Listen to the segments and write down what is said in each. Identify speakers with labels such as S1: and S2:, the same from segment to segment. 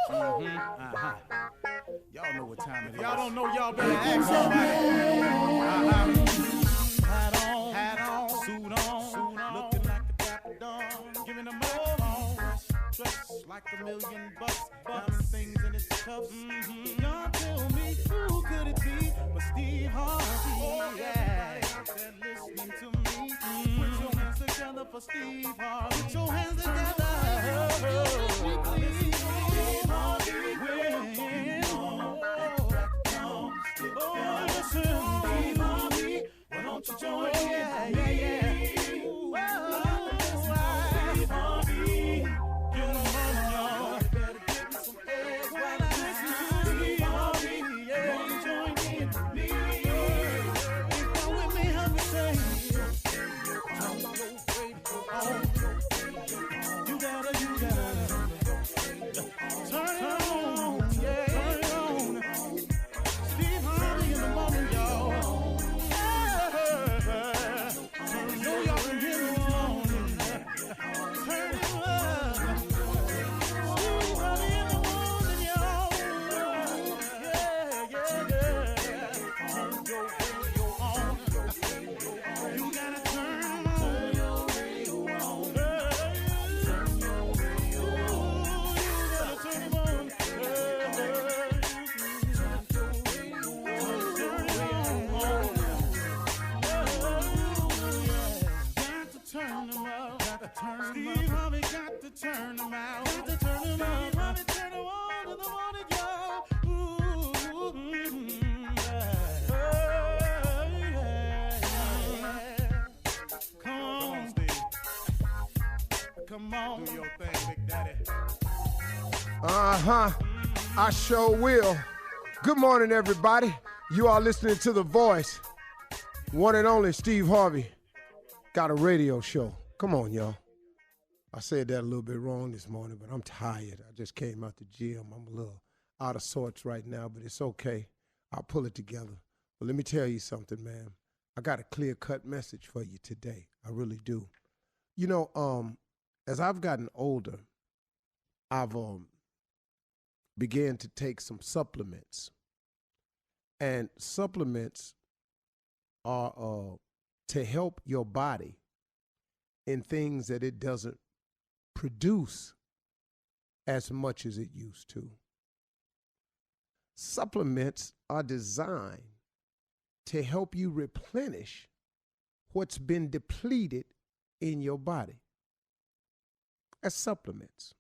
S1: Y'all know what time it is. Y'all don't know, y'all better ask somebody. Hat on, suit on, looking like a dapper dog, giving them all dressed like $1,000,000, diamond things in its cuffs. Y'all tell me who could it be but Steve Harvey? Oh, yeah. Everybody listening to me, put your hands together for Steve Harvey. Put your hands together. Steve Harvey. Steve Harvey, why don't you join in? Steve Harvey, you know, y'all better give me some eggs while I listen to Steve Harvey. Won't you join in with me? If you're with me, help me say, on your radio, you gotta turn it on, yeah. Turn it on. Steve Harvey in the morning, y'all. Know y'all can hear me on. Turn it up. Steve Harvey in the morning, y'all. Yeah. Turn your radio on. You gotta turn your radio on. Turn your radio on. You gotta turn it on. Steve Harvey got to turn them out. Got to turn them out. Harvey turn them on in the morning, y'all. Yeah. Come on, Steve. Come on. Do your thing, Big Daddy.
S2: I sure will. Good morning, everybody. You are listening to The Voice. One and only Steve Harvey got a radio show. Come on, y'all. I said that a little bit wrong this morning, but I'm tired. I just came out the gym. I'm a little out of sorts right now, but it's okay. I'll pull it together. But let me tell you something, man. I got a clear-cut message for you today. I really do. You know, as I've gotten older, I've began to take some supplements. And supplements are to help your body in things that it doesn't produce as much as it used to. Supplements are designed to help you replenish what's been depleted in your body. As supplements.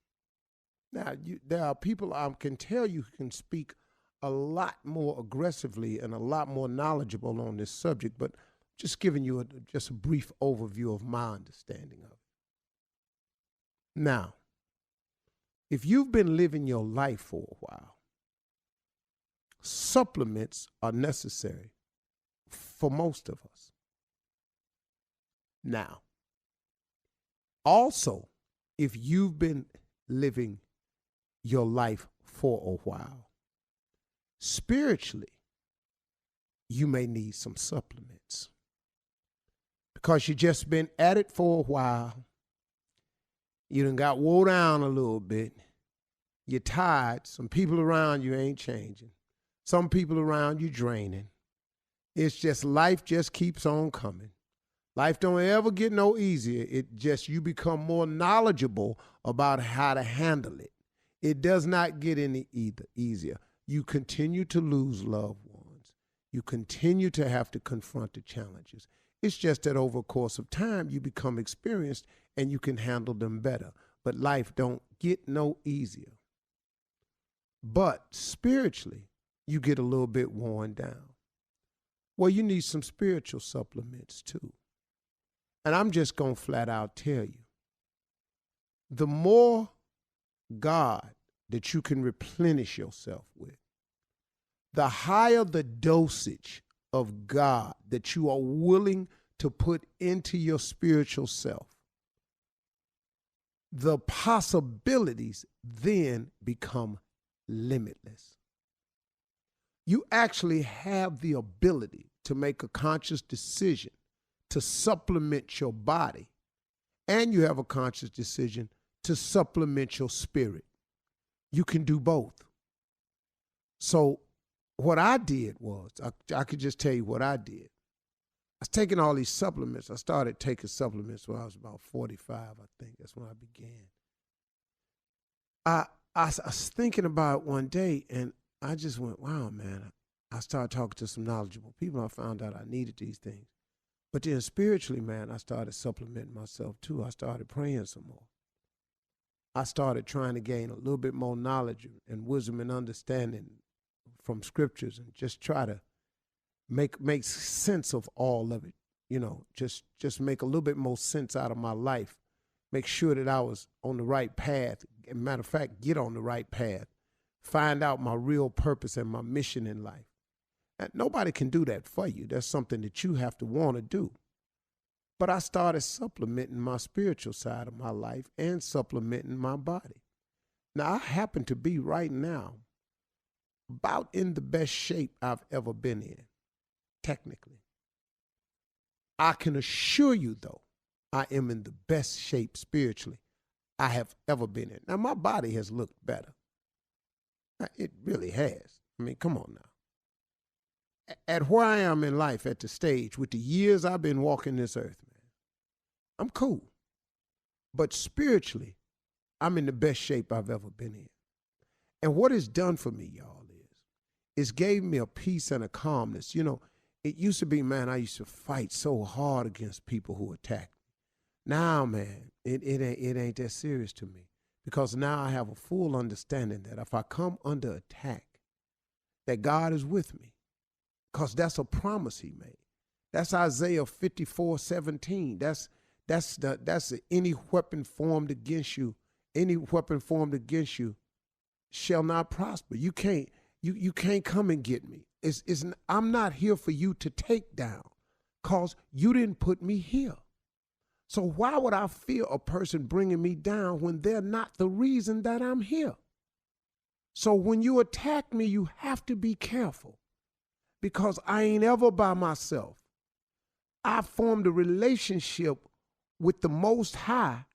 S2: Now, there are people I can tell you who can speak a lot more aggressively and a lot more knowledgeable on this subject, but just giving you just a brief overview of my understanding of it. Now, if you've been living your life for a while, supplements are necessary for most of us. Now, also, if you've been living your life for a while, spiritually, you may need some supplements. Because you just been at it for a while. You done got wore down a little bit. You're tired. Some people around you ain't changing. Some people around you draining. It's just life just keeps on coming. Life don't ever get no easier. It just, you become more knowledgeable about how to handle it. It does not get any easier. You continue to lose loved ones. You continue to have to confront the challenges. It's just that over a course of time, you become experienced and you can handle them better. But life don't get no easier. But spiritually, you get a little bit worn down. Well, you need some spiritual supplements too. And I'm just going to flat out tell you, the more God that you can replenish yourself with, the higher the dosage of God that you are willing to put into your spiritual self, the possibilities then become limitless. You actually have the ability to make a conscious decision to supplement your body, and you have a conscious decision to supplement your spirit. you can do both. So what I did was, I could just tell you what I did. I was taking all these supplements. I started taking supplements when I was about 45, I think. That's when I began. I was thinking about it one day, and I just went, wow, man. I started talking to some knowledgeable people. I found out I needed these things. But then spiritually, man, I started supplementing myself too. I started praying some more. I started trying to gain a little bit more knowledge and wisdom and understanding from scriptures, and just try to make sense of all of it. You know, just make a little bit more sense out of my life. Make sure that I was on the right path. As a matter of fact, get on the right path. Find out my real purpose and my mission in life. And nobody can do that for you. That's something that you have to want to do. But I started supplementing my spiritual side of my life and supplementing my body. Now, I happen to be right now about in the best shape I've ever been in, technically. I can assure you, though, I am in the best shape spiritually I have ever been in. Now, my body has looked better. It really has. I mean, come on now. At where I am in life, at the stage, with the years I've been walking this earth, man, I'm cool. But spiritually, I'm in the best shape I've ever been in. And what it's done for me, y'all, is gave me a peace and a calmness. You know, it used to be, man, I used to fight so hard against people who attacked me. Now, man, it ain't that serious to me, because now I have a full understanding that if I come under attack, that God is with me, because that's a promise he made. That's Isaiah 54:17. That's any weapon formed against you, shall not prosper. You can't come and get me. I'm not here for you to take down, because you didn't put me here. So why would I fear a person bringing me down when they're not the reason that I'm here? So when you attack me, you have to be careful, because I ain't ever by myself. I formed a relationship with the Most High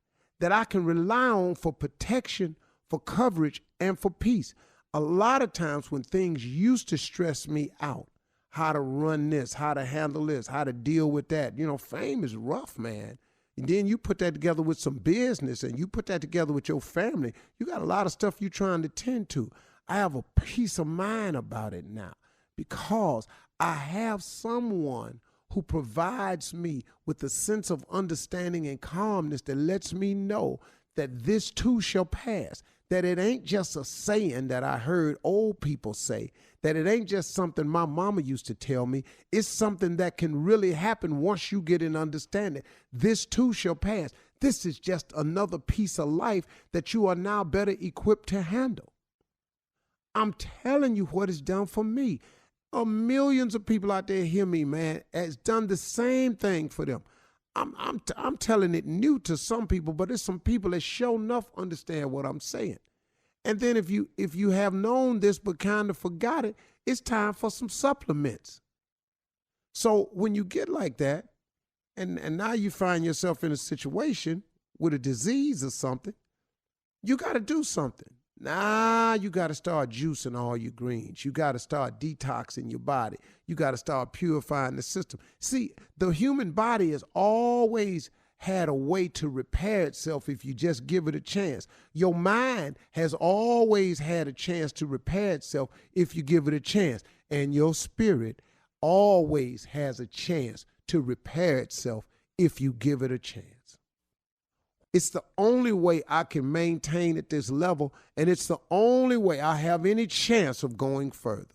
S2: that I can rely on for protection, for coverage, and for peace. A lot of times when things used to stress me out, how to run this, how to handle this, how to deal with that. You know, fame is rough, man. And then you put that together with some business, and you put that together with your family. You got a lot of stuff you're trying to tend to. I have a peace of mind about it now, because I have someone who provides me with a sense of understanding and calmness that lets me know that this too shall pass. That it ain't just a saying that I heard old people say, that it ain't just something my mama used to tell me. It's something that can really happen once you get an understanding. This too shall pass. This is just another piece of life that you are now better equipped to handle. I'm telling you what it's done for me. Millions of people out there hear me, man. It's done the same thing for them. I'm telling it new to some people, but there's some people that sure enough understand what I'm saying. And then if you have known this but kind of forgot it, it's time for some supplements. So when you get like that, and now you find yourself in a situation with a disease or something, you got to do something. Now you got to start juicing all your greens. You got to start detoxing your body. You got to start purifying the system. See, the human body has always had a way to repair itself if you just give it a chance. Your mind has always had a chance to repair itself if you give it a chance. And your spirit always has a chance to repair itself if you give it a chance. It's the only way I can maintain at this level, and it's the only way I have any chance of going further.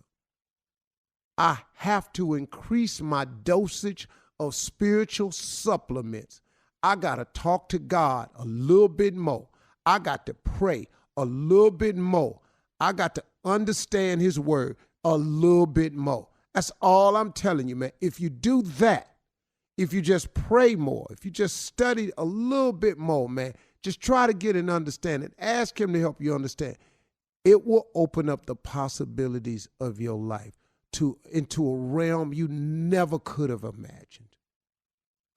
S2: I have to increase my dosage of spiritual supplements. I got to talk to God a little bit more. I got to pray a little bit more. I got to understand his word a little bit more. That's all I'm telling you, man. If you do that, if you just pray more, if you just study a little bit more, man, just try to get an understanding. Ask him to help you understand. It will open up the possibilities of your life into a realm you never could have imagined.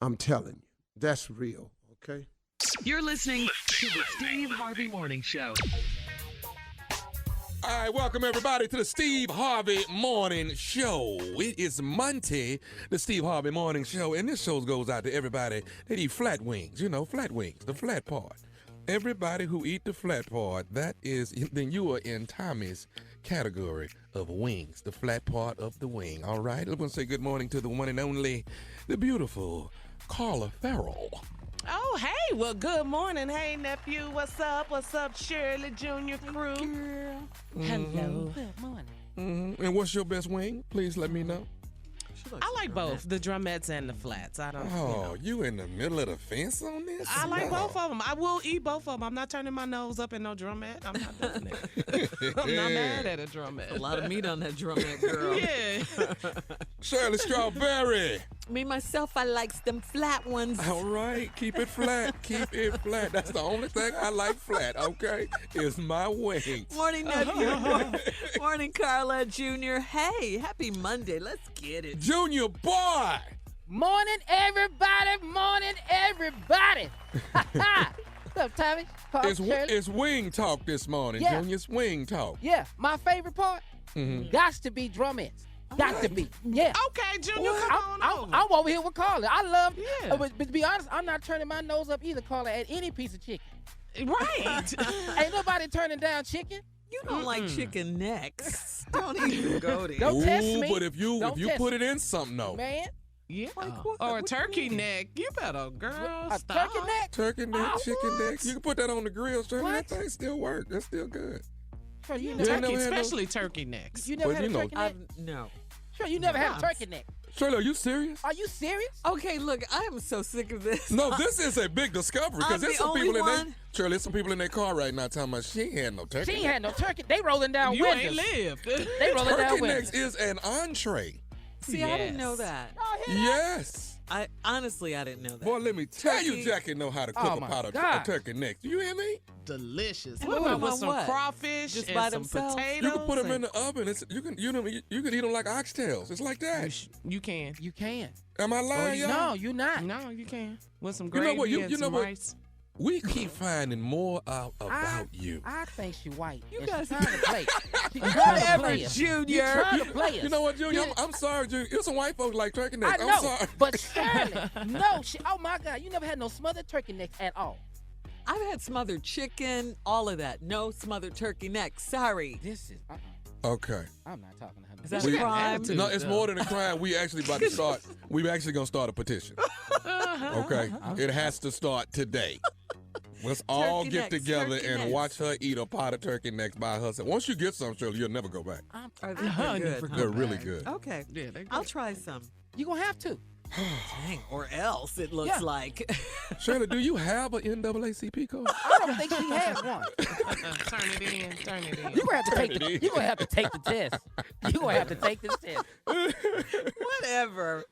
S2: I'm telling you, that's real, okay?
S3: You're listening to the Steve Harvey Morning Show. All right, welcome everybody to the Steve Harvey Morning Show. It is Monday, the Steve Harvey Morning Show, and this show goes out to everybody that eat flat wings. You know, flat wings, the flat part. Everybody who eat the flat part, then you are in Tommy's category of wings, the flat part of the wing. All right, I'm going to say good morning to the one and only, the beautiful Carla Farrell.
S4: Oh, hey. Well, good morning. Hey, nephew. What's up? What's up, Shirley Junior crew?
S5: Girl.
S4: Hello.
S5: Good morning.
S3: Mm-hmm. And what's your best wing? Please let me know.
S4: I like both, the drumettes and the flats. I don't.
S3: Oh, you in the middle of the fence on this?
S4: I like both of them. I will eat both of them. I'm not turning my nose up in no drumette. I'm not doing it. I'm not mad at a drumette.
S5: A lot of meat on that drumette, girl.
S4: Yeah.
S3: Shirley Strawberry.
S5: Me, myself, I likes them flat ones.
S3: All right, keep it flat. Keep it flat. That's the only thing I like flat, okay, is my wings.
S5: Morning, nephew. Morning, Carla Junior. Hey, happy Monday. Let's get it.
S3: Junior boy.
S6: Morning, everybody. Morning, everybody. What's up, Tommy? Paul,
S3: It's wing talk this morning,
S6: Yeah.
S3: Junior. It's wing talk.
S6: Yeah, my favorite part, got to be drumettes. Got to be. Yeah.
S4: Okay, Junior, come on over.
S6: I'm over here with Carla. I love
S4: Yeah.
S6: but to be honest, I'm not turning my nose up either, Carla, at any piece of chicken.
S4: Right.
S6: Ain't nobody turning down chicken.
S5: You don't like chicken necks. Don't even go there.
S6: Don't test me.
S3: But if you
S6: Don't
S3: put
S6: test
S3: it in something, though.
S6: Man,
S4: Yeah.
S5: Like what?
S4: Or a
S5: What do you
S4: turkey
S5: mean?
S4: neck. You better, girl,
S6: a
S4: stop.
S6: turkey neck.
S3: Turkey neck, chicken
S6: what?
S3: neck. You can put that on the grill, Shirley.
S6: What?
S3: That thing still work. That's still good.
S6: Sure, you
S3: Yeah,
S6: never,
S3: never had no-
S4: Especially turkey necks.
S6: you never
S3: But
S6: had
S3: you
S6: a
S3: know-
S6: turkey neck?
S5: No.
S6: Sure, you never had a
S4: Sometimes.
S6: turkey neck.
S3: Shirley, are you serious?
S6: Are you serious?
S5: Okay, look, I am so sick of this.
S3: No, this is a big discovery because
S5: I'm
S3: there's
S5: the
S3: some
S5: only
S3: people in there.
S5: one.
S3: Shirley, there's some people in their car right now talking about she ain't had no turkey.
S6: She ain't had no turkey. They rolling down
S4: You ain't
S6: windows.
S4: lived.
S6: They rolling down
S3: Turkey
S6: windows.
S3: necks is an entree.
S5: See, I didn't know
S4: Yes.
S5: that.
S6: Oh, hear that?
S3: Yes.
S5: I honestly, I didn't know that.
S3: Boy, let me tell you,
S5: Turkey.
S3: Jackie know how to cook
S6: Oh,
S3: a
S6: my
S3: pot of
S6: God.
S3: turkey necks. Do you hear me?
S4: Delicious.
S5: And
S4: What
S5: put
S4: about
S5: 'em
S4: with
S5: on
S4: some
S5: what?
S4: crawfish
S5: Just
S4: and
S5: by
S4: some
S5: themselves?
S4: potatoes?
S3: You can put them in
S4: and-
S3: the oven. You can eat them like oxtails. It's like that.
S4: You can.
S6: You can.
S3: Am I lying, y'all?
S6: No, you not.
S4: No, you can. With some
S3: You know
S4: gravy
S3: what?
S4: and some rice.
S3: We keep finding more out about you.
S6: I think she white.
S5: You
S6: and
S5: guys-
S6: she trying to play. She trying to
S5: Whatever,
S6: play us.
S5: Junior.
S6: You trying to play us.
S3: You know what, Junior?
S6: Yeah.
S3: I'm sorry, Junior. There's some white folks like turkey
S6: I
S3: necks.
S6: know,
S3: I'm sorry.
S6: but Shirley, no. Oh my God, you never had no smothered turkey necks at all.
S5: I've had smothered chicken, all of that. No smothered turkey neck. Sorry.
S6: This is.
S3: Okay.
S6: I'm not talking to her.
S5: Is that
S3: We-
S5: a crime?
S4: attitude.
S3: No, it's more than a crime. We actually about to start. We actually gonna start a petition. Okay, it has to start today. Let's all
S5: Turkey
S3: get
S5: necks,
S3: together
S5: turkey
S3: and
S5: necks.
S3: watch her eat a pot of turkey necks by herself. Once you get some, Shirley, you'll never go back.
S5: Are they good?
S3: They're
S5: Huh?
S3: really good.
S5: Okay.
S4: Yeah, they
S5: I'll
S4: good.
S5: try some.
S6: You gonna have to.
S5: Dang, or else it looks
S6: Yeah.
S5: like.
S3: Shirley, do you have an NAACP code?
S6: I don't think she has one.
S4: Turn it in. Turn it in.
S6: You gonna have to take the. You gonna have to take the test. You gonna have to take this test.
S5: Whatever.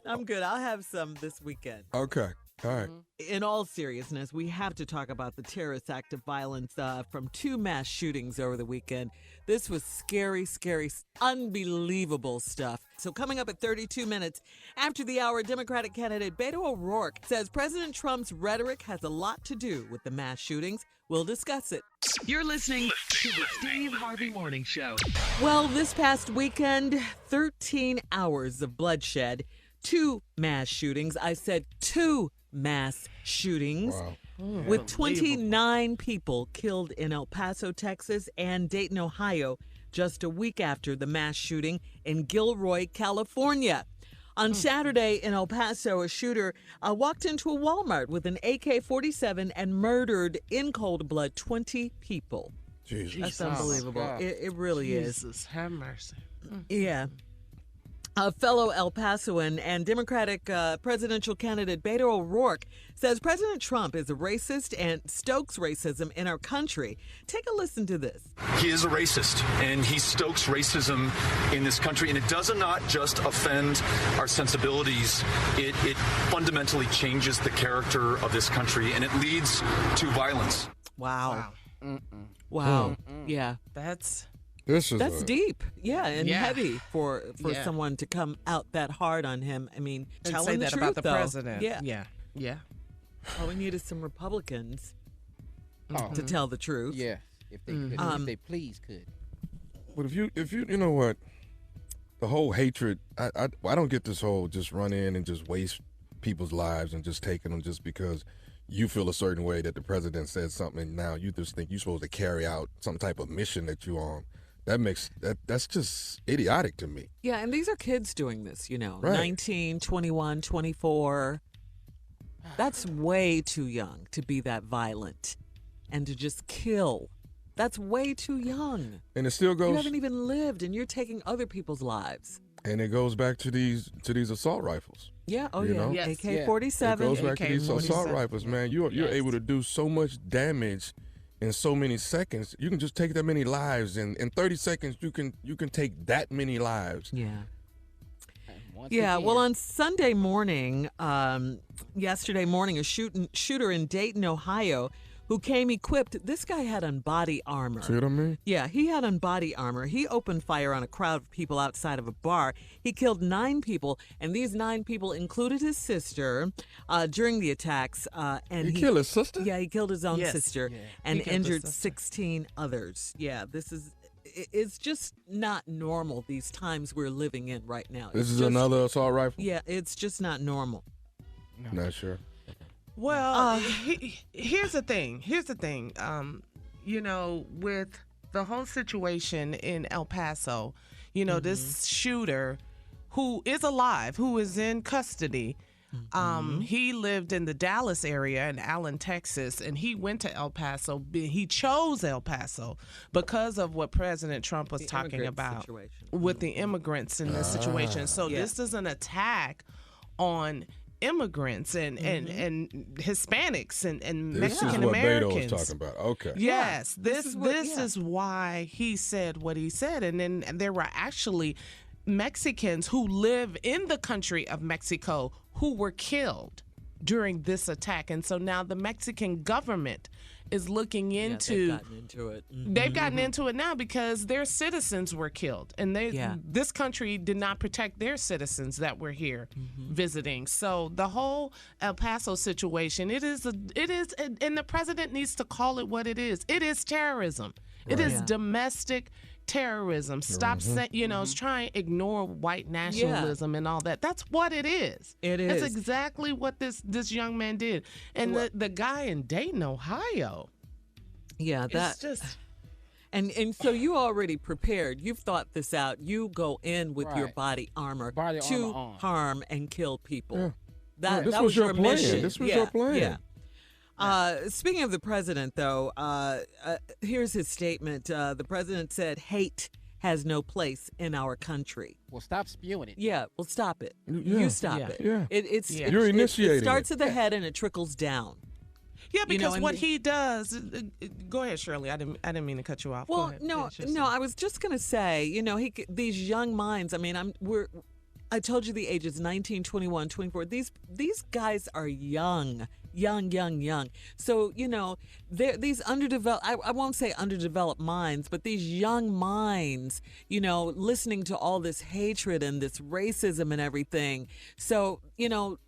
S5: I'm good. I'll have some this weekend.
S3: Okay. All right.
S5: In all seriousness, we have to talk about the terrorist act of violence from 2 mass shootings over the weekend. This was scary, scary, unbelievable stuff. So coming up at 32 minutes after the hour, Democratic candidate Beto O'Rourke says President Trump's rhetoric has a lot to do with the mass shootings. We'll discuss it.
S7: You're listening to the Steve Harvey Morning Show.
S5: Well, this past weekend, 13 hours of bloodshed, 2 mass shootings. I said 2 mass shootings.
S3: Wow.
S5: With 29 people killed in El Paso, Texas, and Dayton, Ohio, just a week after the mass shooting in Gilroy, California. On Saturday in El Paso, a shooter walked into a Walmart with an AK-47 and murdered in cold blood 20 people.
S3: Jesus.
S5: That's
S6: Oh, my
S5: unbelievable.
S6: God.
S5: It really is.
S4: Jesus, have mercy.
S5: Yeah. A fellow El Pasoan and Democratic presidential candidate Beto O'Rourke says President Trump is a racist and stokes racism in our country. Take a listen to this.
S8: He is a racist, and he stokes racism in this country, and it does not just offend our sensibilities. It fundamentally changes the character of this country, and it leads to violence.
S5: Wow. Wow. Yeah.
S4: That's
S3: This is
S5: That's deep. Yeah, and
S4: Yeah.
S5: heavy for
S4: Yeah.
S5: someone to come out that hard on him. I mean,
S4: and
S5: telling
S4: say
S5: the
S4: that
S5: truth,
S4: about the
S5: though.
S4: president.
S5: Yeah.
S4: Yeah.
S5: All we need is some Republicans
S6: Oh.
S5: to tell the truth.
S6: Yeah. if they could, if they please could.
S3: But if you know what, the whole hatred, I don't get this whole just run in and just waste people's lives and just taking them just because you feel a certain way that the president said something and now you just think you're supposed to carry out some type of mission that you're on. That's just idiotic to me.
S5: Yeah, and these are kids doing this, right. 19, 21, 24. That's way too young to be that violent and to just kill. That's way too young.
S3: And it still goes.
S5: You haven't even lived, and you're taking other people's lives.
S3: And it goes back to these assault rifles.
S5: Yeah. Oh,
S3: you
S5: yeah.
S3: know?
S4: Yes.
S5: AK-47.
S3: It goes back to these
S4: AK-47.
S3: assault rifles, man. You're able to do so much damage in so many seconds. You can just take that many lives, and in 30 seconds, you can take that many lives.
S5: Yeah.
S6: Yeah.
S5: Well, on Sunday morning, yesterday morning, a shooter in Dayton, Ohio, who came equipped. This guy had on body armor.
S3: See what I mean?
S5: Yeah, he had on body armor. He opened fire on a crowd of people outside of a bar. He killed 9 people, and these 9 people included his sister during the attacks. And
S3: he killed his sister?
S5: Yeah, he killed his own sister and
S4: killed his
S5: injured
S4: sister.
S5: 16 others. Yeah, it's just not normal, these times we're living in right now.
S3: This is another assault rifle?
S5: Yeah, it's just not normal.
S3: Not sure.
S4: Well, here's the thing. With the whole situation in El Paso, this shooter who is alive, who is in custody, he lived in the Dallas area in Allen, Texas, and he went to El Paso. He chose El Paso because of what President Trump was talking about with the immigrants in this situation. So this is an attack on immigrants and Hispanics and Mexican Americans.
S3: This is what Beto was talking about. Okay.
S4: Yes, this is why he said what he said, and then there were actually Mexicans who live in the country of Mexico who were killed during this attack, and so now the Mexican government is looking into.
S5: They've gotten into it. Mm-hmm.
S4: They've gotten into it now because their citizens were killed, and this country did not protect their citizens that were here visiting. So the whole El Paso situation, it is, and the president needs to call it what it is. It is terrorism. Right. It is domestic terrorism. Stop saying, trying to ignore white nationalism and all that. That's what it is.
S5: It is.
S4: That's exactly what this young man did. And the guy in Dayton, Ohio.
S5: Yeah,
S4: it's just.
S5: And so you already prepared. You've thought this out. You go in with your body armor to harm and kill people.
S3: Yeah.
S5: That was your
S3: plan.
S5: mission.
S3: This was your plan.
S5: Yeah. Speaking of the president, though, here's his statement. The president said, hate has no place in our country.
S6: Well, stop spewing it.
S5: Yeah, well, stop it. You stop it.
S3: Yeah.
S5: You're
S3: initiating
S5: it starts at the head and it trickles down.
S4: Yeah, because what he does. Go ahead, Shirley. I didn't mean to cut you off.
S5: Well, no. I was just gonna say, these young minds. I mean, I told you the ages 19, 21, 24. These guys are young. So, they're these underdeveloped, I won't say underdeveloped minds, but these young minds, listening to all this hatred and this racism and everything. So,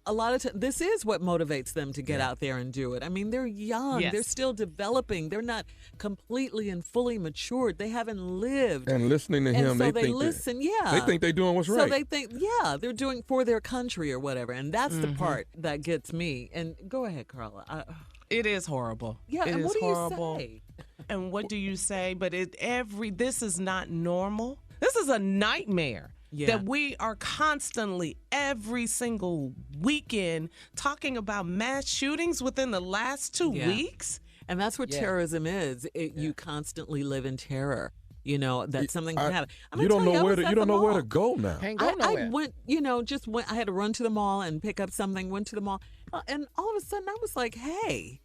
S5: a lot of times, this is what motivates them to get out there and do it. I mean, they're young.
S4: Yes.
S5: They're still developing. They're not completely and fully matured. They haven't lived.
S3: And listening to him,
S5: so
S3: they think
S5: listen,
S3: they think they're doing what's right.
S5: So they think, they're doing for their country or whatever. And that's the part that gets me. And go ahead, Carla.
S4: It is horrible.
S5: Yeah,
S4: it
S5: and
S4: is
S5: what do
S4: horrible.
S5: you say?
S4: And what do you say? But this is not normal. This is a nightmare.
S5: Yeah.
S4: That we are constantly, every single weekend, talking about mass shootings within the last 2 weeks.
S5: And that's what terrorism is. You constantly live in terror. That something can happen.
S3: You don't know where to go now.
S6: Can't go nowhere.
S5: I went, I had to run to the mall and pick up something, went to the mall. And all of a sudden I was like, hey,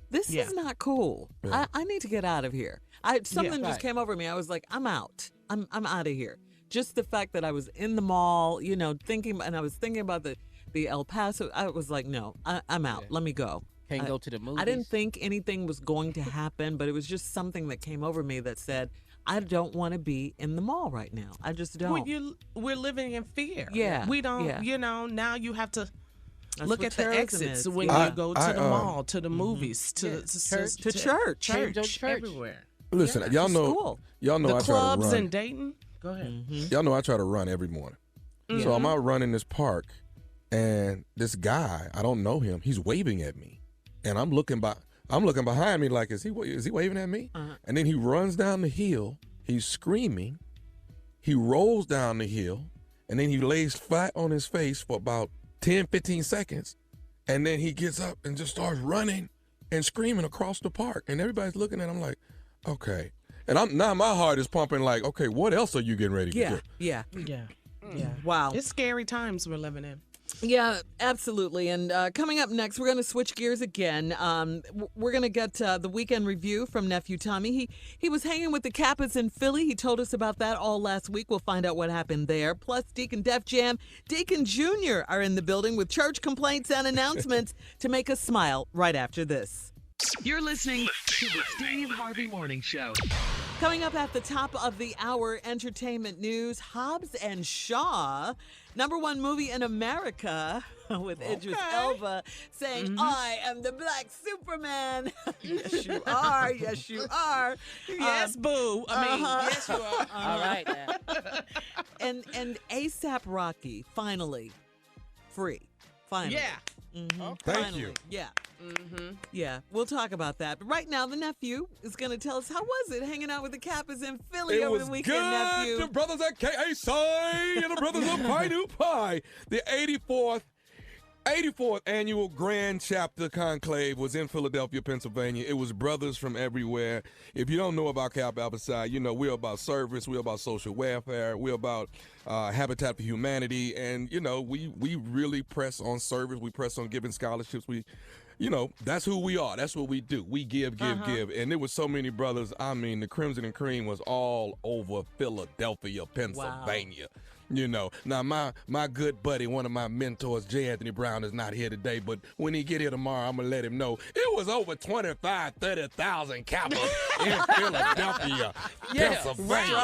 S5: this is not cool.
S3: Yeah.
S5: I need to get out of here. Something just came over me. I was like, I'm out. I'm out of here. Just the fact that I was in the mall, thinking, and I was thinking about the El Paso. I was like, no, I'm out. Let me go.
S6: Can't go to the movies.
S5: I didn't think anything was going to happen, but it was just something that came over me that said, I don't want to be in the mall right now. I just don't.
S4: We're living in fear.
S5: Yeah.
S4: We don't, now you have to look at the exits when
S3: I-
S4: you go to
S3: I,
S4: the mall, to the movies, to
S6: church.
S4: church,
S6: Church.
S4: everywhere.
S3: Listen,
S5: Yeah,
S3: y'all
S5: it's
S3: know,
S5: cool.
S3: y'all know
S4: The
S3: I try to
S4: clubs
S3: run.
S4: in Dayton. Go ahead.
S3: Y'all know I try to run every morning. So I'm out running this park, and this guy, I don't know him. He's waving at me, and I'm looking behind me like, is he waving at me? And then he runs down the hill. He's screaming. He rolls down the hill, and then he lays flat on his face for about 10, 15 seconds, and then he gets up and just starts running and screaming across the park, and everybody's looking at him like, okay. And now my heart is pumping like, okay, what else are you getting ready to do?
S5: Yeah.
S4: Yeah.
S5: Wow.
S4: It's scary times we're living in.
S5: Yeah, absolutely. And coming up next, we're going to switch gears again. We're going to get the weekend review from Nephew Tommy. He was hanging with the Kappas in Philly. He told us about that all last week. We'll find out what happened there. Plus, Deacon Def Jam, Deacon Junior are in the building with church complaints and announcements to make us smile right after this.
S7: You're listening to the Steve Harvey Morning Show.
S5: Coming up at the top of the hour, entertainment news, Hobbs and Shaw, #1 movie in America, with Idris Elba saying, I am the Black Superman. Yes, you are. Yes, you are.
S4: Yes, boo. I mean, yes, you are.
S6: All right now.
S5: And ASAP Rocky, finally, free. Finally.
S4: Yeah.
S3: Thank
S5: Finally.
S3: you.
S5: Yeah. Yeah, we'll talk about that. But right now, the nephew is going to tell us, how was it hanging out with the Kappas in Philly
S3: It
S5: over
S3: was
S5: the weekend,
S3: good.
S5: nephew?
S3: The brothers at KSI and the brothers of Pie New Pie. The 84th annual Grand Chapter Conclave was in Philadelphia, Pennsylvania. It was brothers from everywhere. If you don't know about Kappa Alpha Psi, you know we're about service, we're about social welfare, we're about Habitat for Humanity, and you know we really press on service. We press on giving scholarships. That's who we are. That's what we do. We give. And there were so many brothers. I mean, the Crimson and Cream was all over Philadelphia, Pennsylvania.
S5: Wow.
S3: You know, now my good buddy, one of my mentors, J. Anthony Brown, is not here today, but when he get here tomorrow, I'm going to let him know it was over 30,000 Kappas in Philadelphia, Pennsylvania.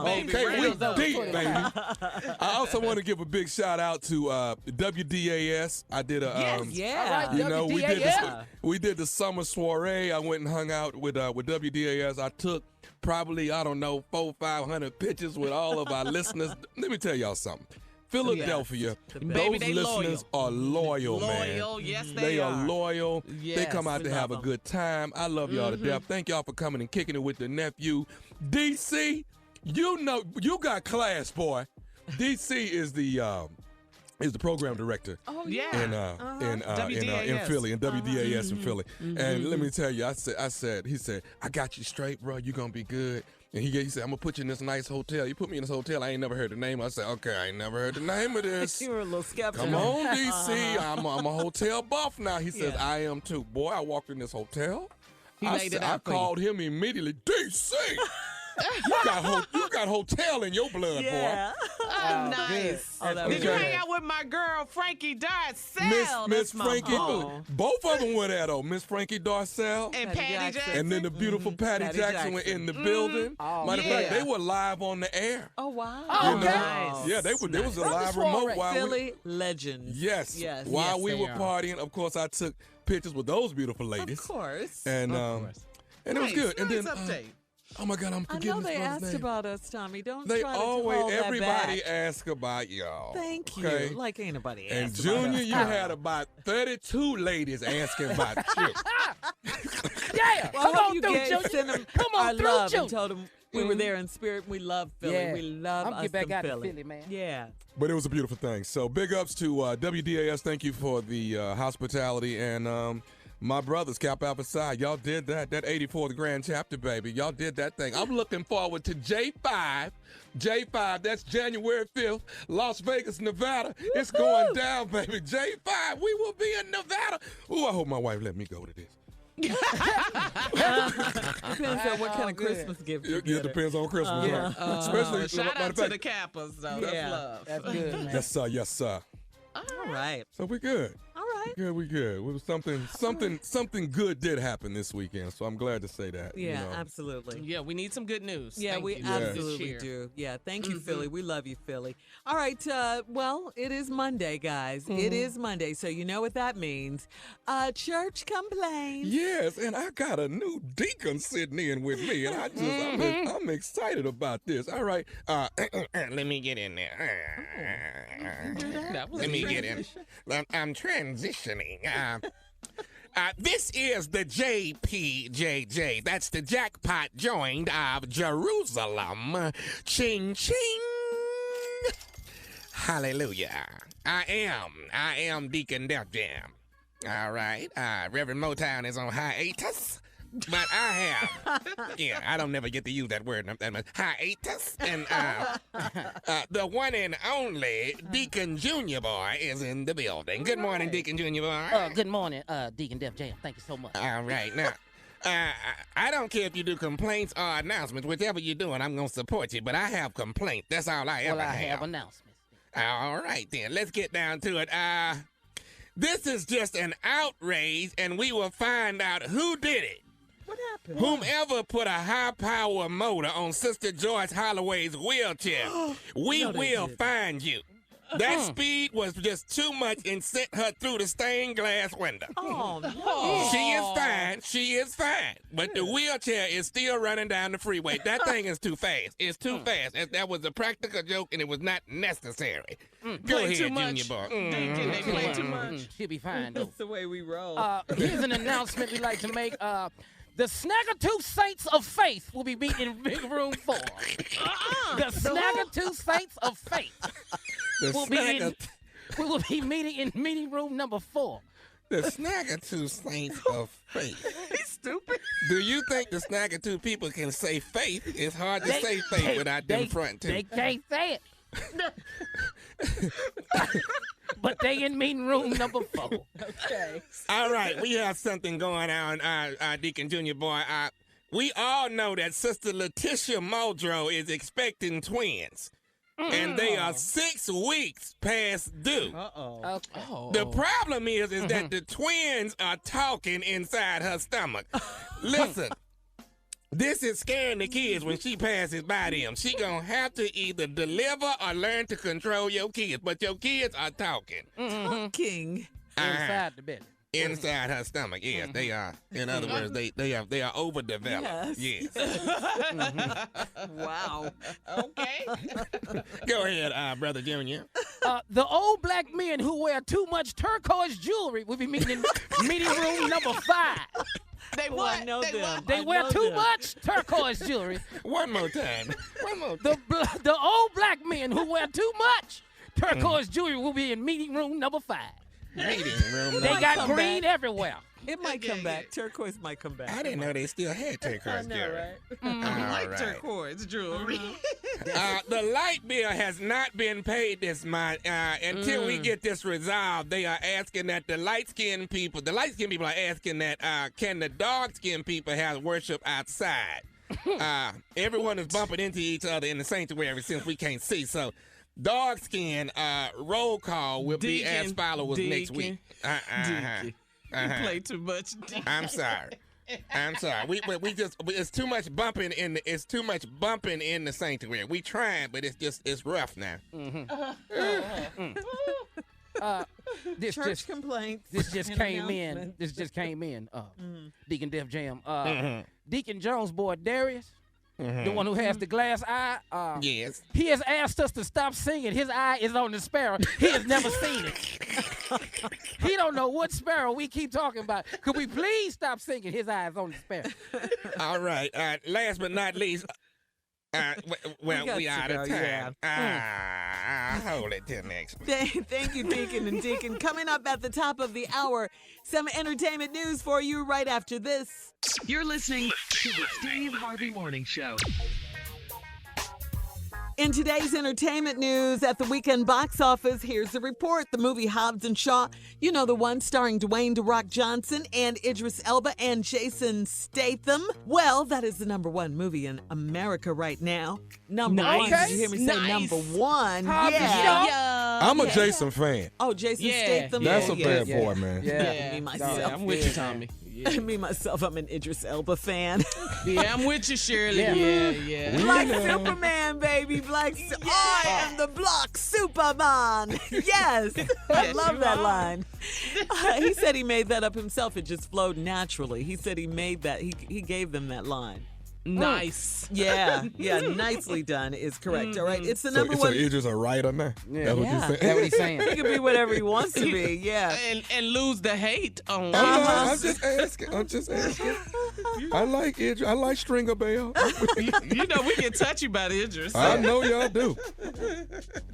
S3: Okay, we deep, baby. I also want to give a big shout out to WDAS. I did a
S6: All right,
S3: you know,
S6: WDAS.
S3: we did the summer soiree. I went and hung out with WDAS. I took probably, I don't know, 400-500 pictures with all of our listeners. Let me tell y'all something. Philadelphia,
S4: Baby,
S3: those
S4: they
S3: listeners are loyal, man.
S4: Loyal, yes,
S3: They are loyal. They
S4: Yes,
S3: come out
S4: we
S3: to have a
S4: love 'em.
S3: good time. I love y'all to death. Thank y'all for coming and kicking it with the nephew. DC, you know, you got class, boy. DC is the program director.
S5: Oh,
S4: Yeah.
S3: in
S4: WDAS.
S3: Philly, in WDAS in Philly. And let me tell you, he said, I got you straight, bro. You gonna be good. And he said, I'm gonna put you in this nice hotel. You put me in this hotel. I ain't never heard the name. I said, okay, I ain't never heard the name of this.
S5: You were a little skeptical.
S3: Come on, DC. I'm a hotel buff now. He says,
S5: Yeah.
S3: I am too. Boy, I walked in this hotel.
S4: He laid it
S3: I
S4: out for you.
S3: called him immediately. DC, you got hotel in your blood,
S5: Yeah.
S4: Nice.
S5: Oh, that
S4: Did
S5: was
S4: you
S5: good.
S4: hang out with my girl, Frankie Darcell?
S3: boy. Miss
S4: That's my
S3: Frankie,
S4: boo.
S3: both of them were there though. Miss Frankie Darcell.
S4: And
S5: Patty
S4: Patty
S5: Jackson.
S4: Jackson.
S3: And then the beautiful Patty
S5: Patty
S3: Jackson were in the building.
S6: Oh,
S3: Matter of fact,
S4: yeah.
S3: they were live on the air.
S5: Oh, wow.
S6: Oh,
S3: You know?
S4: nice.
S3: Yeah, there was a
S6: Brother
S3: live
S6: soiree.
S3: remote while
S5: Philly legends.
S3: Yes.
S5: Yes.
S3: While
S4: Yes,
S3: we
S4: they
S3: were
S4: are.
S3: partying, of course, I took pictures with those beautiful ladies.
S5: Of course.
S3: And
S4: course.
S3: and it was good. And
S4: Nice
S3: then
S4: update.
S3: oh my God, I'm
S5: I
S3: forgetting
S5: know they
S3: this brother's
S5: asked
S3: name.
S5: about us, Tommy. Don't
S3: They
S5: try to
S3: always,
S5: hold that
S3: everybody
S5: back.
S3: ask about y'all.
S5: Thank you.
S3: Okay?
S5: Like ain't nobody
S3: And
S5: asked about
S3: Junior,
S5: us.
S3: you had about 32 ladies asking about you.
S6: Yeah.
S5: Well,
S6: Come
S5: I hope
S6: on
S5: you
S6: through,
S5: gave
S6: Junior.
S5: send them
S6: Come on
S5: our
S6: through,
S5: love
S6: Junior.
S5: and told them we were there in spirit. We love Philly.
S6: Yeah.
S5: We love
S6: I'm
S5: us
S6: get back
S5: some
S6: out
S5: Philly.
S6: to Philly, man.
S5: Yeah.
S3: But it was a beautiful thing. So big ups to WDAS. Thank you for the hospitality. And my brothers, Kappa Alpha Psi, y'all did that 84th Grand Chapter, baby. Y'all did that thing. I'm looking forward to J5. J5, that's January 5th, Las Vegas, Nevada. It's going down, baby. J5, we will be in Nevada. Ooh, I hope my wife let me go to this.
S5: Depends on what kind of Christmas gift you
S3: It
S5: get her.
S3: depends on Christmas,
S5: Yeah.
S3: right? Especially,
S4: Shout
S3: matter
S4: out
S3: of
S4: to
S3: fact,
S4: the Kappas, though. That's
S5: Yeah.
S4: love.
S6: That's good, man.
S3: yes, sir, yes, sir.
S5: All right.
S3: So we good.
S5: All right. right.
S3: Good, we good. It was something good did happen this weekend, so I'm glad to say that.
S5: Yeah, absolutely.
S4: Yeah, we need some good news.
S5: Yeah,
S4: Thank
S5: we
S4: you.
S5: absolutely do. Yeah, thank you, Philly. We love you, Philly. All right, well, it is Monday, guys. It is Monday, so you know what that means. Church complaints.
S3: Yes, and I got a new deacon sitting in with me, and I'm excited about this. All right, let me get in there. Let me get in. I'm transitioning. This is the JPJJ. That's the Jackpot Joint of Jerusalem. Ching, ching. Hallelujah. I am Deacon Jam. All right. Reverend Motown is on hiatus. But I have, I don't never get to use that word that much. Hiatus. And the one and only Deacon Junior boy is in the building. Good morning, Deacon Junior boy.
S6: Good morning, Deacon Def Jam. Thank you so much.
S3: All right. Now, I don't care if you do complaints or announcements. Whichever you're doing, I'm going to support you. But I have complaints. That's all I ever have.
S6: Well, I have announcements.
S3: All right, then. Let's get down to it. This is just an outrage, and we will find out who did it.
S5: What happened?
S3: Whomever put a high-power motor on Sister Joyce Holloway's wheelchair, we will find you. That speed was just too much and sent her through the stained glass window.
S5: Oh, no.
S3: She is fine. But the wheelchair is still running down the freeway. That thing is too fast. It's too fast. That was a practical joke, and it was not necessary. Go ahead,
S4: too
S3: Junior
S4: much.
S3: boy.
S4: Deacon, they play too much.
S6: She'll be fine, though.
S5: That's the way we roll.
S6: Here's an announcement we'd like to make. The Snaggletooth Saints of Faith will be meeting in Big Room 4. The Snaggletooth Saints of Faith will be meeting in meeting room number 4.
S3: The Snaggletooth Saints of Faith.
S4: He's stupid.
S3: Do you think the Snaggletooth people can say faith? It's hard to say faith without them front, too.
S6: They can't say it. But they in meeting room number 4.
S5: Okay.
S3: All right, we have something going on, Deacon Junior boy. We all know that Sister Letitia Muldrow is expecting twins. And they are 6 weeks past due.
S5: Uh-oh.
S6: Okay.
S3: The problem is that the twins are talking inside her stomach. Listen, this is scaring the kids when she passes by them. She gonna have to either deliver or learn to control your kids. But your kids are talking.
S5: King.
S6: Inside the belly.
S3: Inside her stomach, yes, they are. In other words, they are overdeveloped. Yes.
S5: Wow.
S4: Okay.
S3: Go ahead, Brother Junior.
S6: The old black men who wear too much turquoise jewelry will be meeting in meeting room number 5.
S4: They
S5: Oh,
S4: what?
S5: I know
S4: They
S5: them.
S4: what?
S6: They
S5: I
S6: wear
S5: know
S6: too
S5: them.
S6: much turquoise jewelry.
S3: One more time. One more time.
S6: The old black men who wear too much turquoise jewelry will be in meeting room number 5.
S3: Meeting room.
S6: They
S5: might
S6: got
S5: come
S6: green
S5: back.
S6: everywhere.
S5: It might come back. Turquoise might come back.
S3: I didn't know they still had turquoise jewelry.
S4: I like
S3: All right.
S4: turquoise jewelry.
S3: The light bill has not been paid this month. Until we get this resolved, they are asking that the light-skinned people are asking that can the dark-skinned people have worship outside? Everyone is bumping into each other in the sanctuary since we can't see. So dark-skinned roll call will be as follows next week.
S4: Deacon. You play too much. Deacon.
S3: I'm sorry. We just it's too much bumping in the sanctuary. We trying, but it's rough now.
S6: This
S5: Church
S6: just
S5: complaints.
S6: this just
S5: and
S6: came in.
S5: announcements.
S6: This just came in. Deacon Def Jam. Deacon Jones' boy Darius, the one who has the glass eye.
S3: Yes.
S6: He has asked us to stop singing. His eye is on the sparrow. He has never seen it. He don't know what sparrow we keep talking about. Could we please stop singing? His eye is on the sparrow.
S3: All right. Last but not least, we out of time. Hold it till next week.
S5: Thank you, Deacon and Deacon. Coming up at the top of the hour, some entertainment news for you right after this.
S7: You're listening to the Steve Harvey Morning Show.
S5: In today's entertainment news at the weekend box office, here's the report. The movie Hobbs and Shaw, you know, the one starring Dwayne "The Rock" Johnson and Idris Elba and Jason Statham. Well, that is the #1 movie in America right now. Number one.
S4: Nice.
S5: Did you hear me say
S4: Nice.
S5: #1?
S6: Hobbs and
S5: Yeah.
S6: Shaw?
S3: I'm a Jason fan.
S5: Oh, Jason
S4: Yeah.
S5: Statham.
S3: That's a
S5: yeah,
S3: bad boy, man.
S6: Yeah.
S5: Me, myself.
S4: Yeah, I'm with you, Tommy. Yeah.
S5: Me, myself, I'm an Idris Elba fan.
S4: Yeah, I'm with you, Shirley.
S6: Yeah.
S4: Yeah.
S5: Black Superman, baby. I am the Black Superman. Yes. I love that line. He said he made that up himself. It just flowed naturally. He said he made that. He gave them that line.
S4: Nice.
S5: Yeah. Nicely done is correct. All right. It's the number
S3: So
S5: one.
S3: Idris a writer now?
S6: Yeah.
S3: That's what
S5: Yeah.
S3: you're saying?
S6: That's what he's saying.
S5: He can be whatever he wants to be. Yeah.
S4: And lose the hate on
S3: I'm just asking. I like Idris. I like Stringer Bell.
S4: You know we get touchy about Idris.
S3: I know y'all do.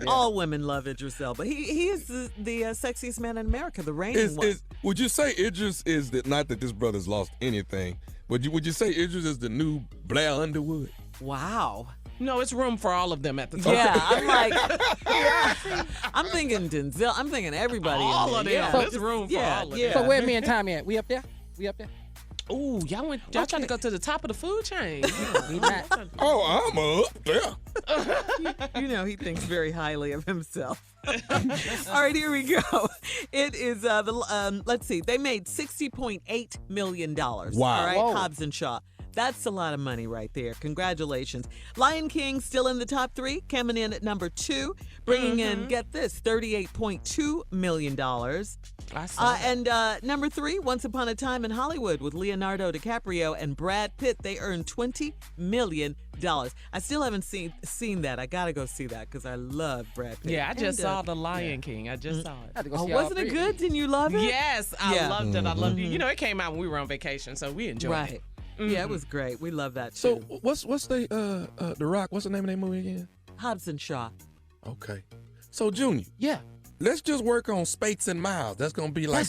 S5: All women love Idris Elba. He is the sexiest man in America, the reigning one.
S3: Would you say Idris is not that this brother's lost anything? Would you say Idris is the new Blair Underwood?
S5: Wow.
S4: No, it's room for all of them at the time.
S5: Yeah, I'm like, I'm thinking Denzel. I'm thinking everybody.
S4: All
S5: in
S4: of
S5: there.
S4: them.
S5: Yeah.
S4: There's room for all of
S5: Yeah.
S4: them.
S6: So where me and Tommy at? We up there?
S4: Ooh, y'all trying to go to the top of the food chain.
S6: We not.
S3: Oh, I'm up there.
S5: You know, he thinks very highly of himself. All right, here we go. It is let's see. They made $60.8 million.
S3: Wow.
S5: All right,
S6: Whoa.
S5: Hobbs and Shaw. That's a lot of money right there. Congratulations. Lion King still in the top 3, coming in at number 2, bringing in, get this, $38.2 million.
S4: I saw that.
S5: And number 3, Once Upon a Time in Hollywood with Leonardo DiCaprio and Brad Pitt. They earned $20 million. I still haven't seen that. I got to go see that because I love Brad Pitt.
S4: Yeah, I just
S5: And,
S4: saw The Lion King. I just saw
S6: I had
S4: it.
S6: to go
S5: Oh,
S6: see all
S5: wasn't it
S6: three.
S5: good? Didn't you love it?
S4: Yes, I
S5: Yeah.
S4: loved it. I loved it. You know, it came out when we were on vacation, so we enjoyed
S5: Right.
S4: it.
S5: Yeah, it was great. We love that
S3: So
S5: too.
S3: what's the Rock? What's the name of that movie again?
S5: Hobbs and Shaw.
S3: Okay. So Junior,
S6: Yeah.
S3: let's just work on Spates and Miles. That's gonna be like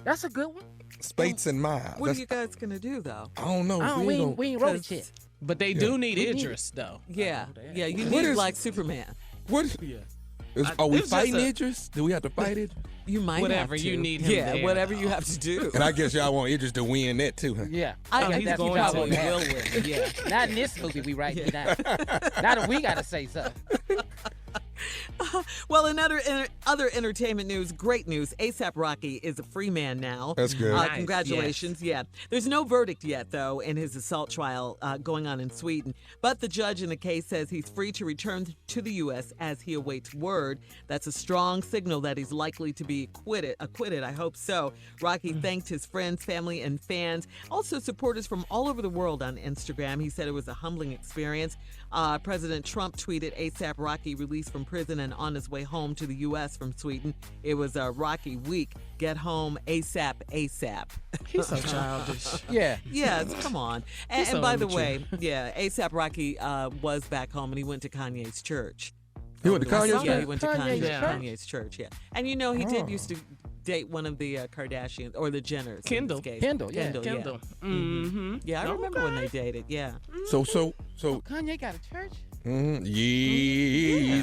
S6: That's a good one.
S3: Spates and Miles.
S5: What are
S3: That's-
S5: you guys gonna do though?
S3: I don't know.
S6: We
S3: ain't
S6: ain't wrote it yet.
S4: But they do need Idris, though.
S5: Yeah, yeah. You
S3: What
S5: need
S3: is-
S5: Black Superman.
S3: What?
S4: Yeah.
S3: Are we
S4: it's just
S3: fighting
S4: a-
S3: Idris? Do we have to fight it?
S5: You might
S4: Whatever
S5: have to.
S4: you need him
S5: Yeah,
S4: there,
S5: whatever
S4: though.
S5: you have to do.
S3: And I guess y'all want Idris to win that too, huh?
S6: Yeah.
S5: I
S4: he's
S5: think he
S4: going to.
S5: probably will win.
S6: Yeah. Not in this movie we writing now. Now that we got to say something.
S5: Well, in other entertainment news, great news. A$AP Rocky is a free man now.
S3: That's good.
S4: Nice,
S5: Congratulations. Yeah. There's no verdict yet, though, in his assault trial going on in Sweden. But the judge in the case says he's free to return to the U.S. as he awaits word. That's a strong signal that he's likely to be acquitted. I hope so. Rocky thanked his friends, family, and fans. Also, supporters from all over the world on Instagram. He said it was a humbling experience. President Trump tweeted A$AP Rocky released from prison and on his way home to the U.S. from Sweden. It was a Rocky week. Get home ASAP, ASAP.
S4: He's so childish.
S6: Yeah.
S5: Yes, come on. And,
S4: He's so
S5: by the
S4: immature.
S5: way, yeah, A$AP Rocky was back home and he went to Kanye's church.
S3: He went to Kanye's
S5: Yeah,
S3: church?
S5: he went to
S6: Kanye's
S5: Kanye's,
S6: church?
S5: Kanye's church, yeah. And you know, he did used to date one of the Kardashians, or the Jenners. in this
S4: Kendall.
S5: case.
S6: Kendall, yeah.
S5: Kendall,
S4: Kendall. Mm-hmm.
S5: Yeah, I remember when they dated, yeah.
S3: So
S6: Kanye got a church?
S3: Yeezy,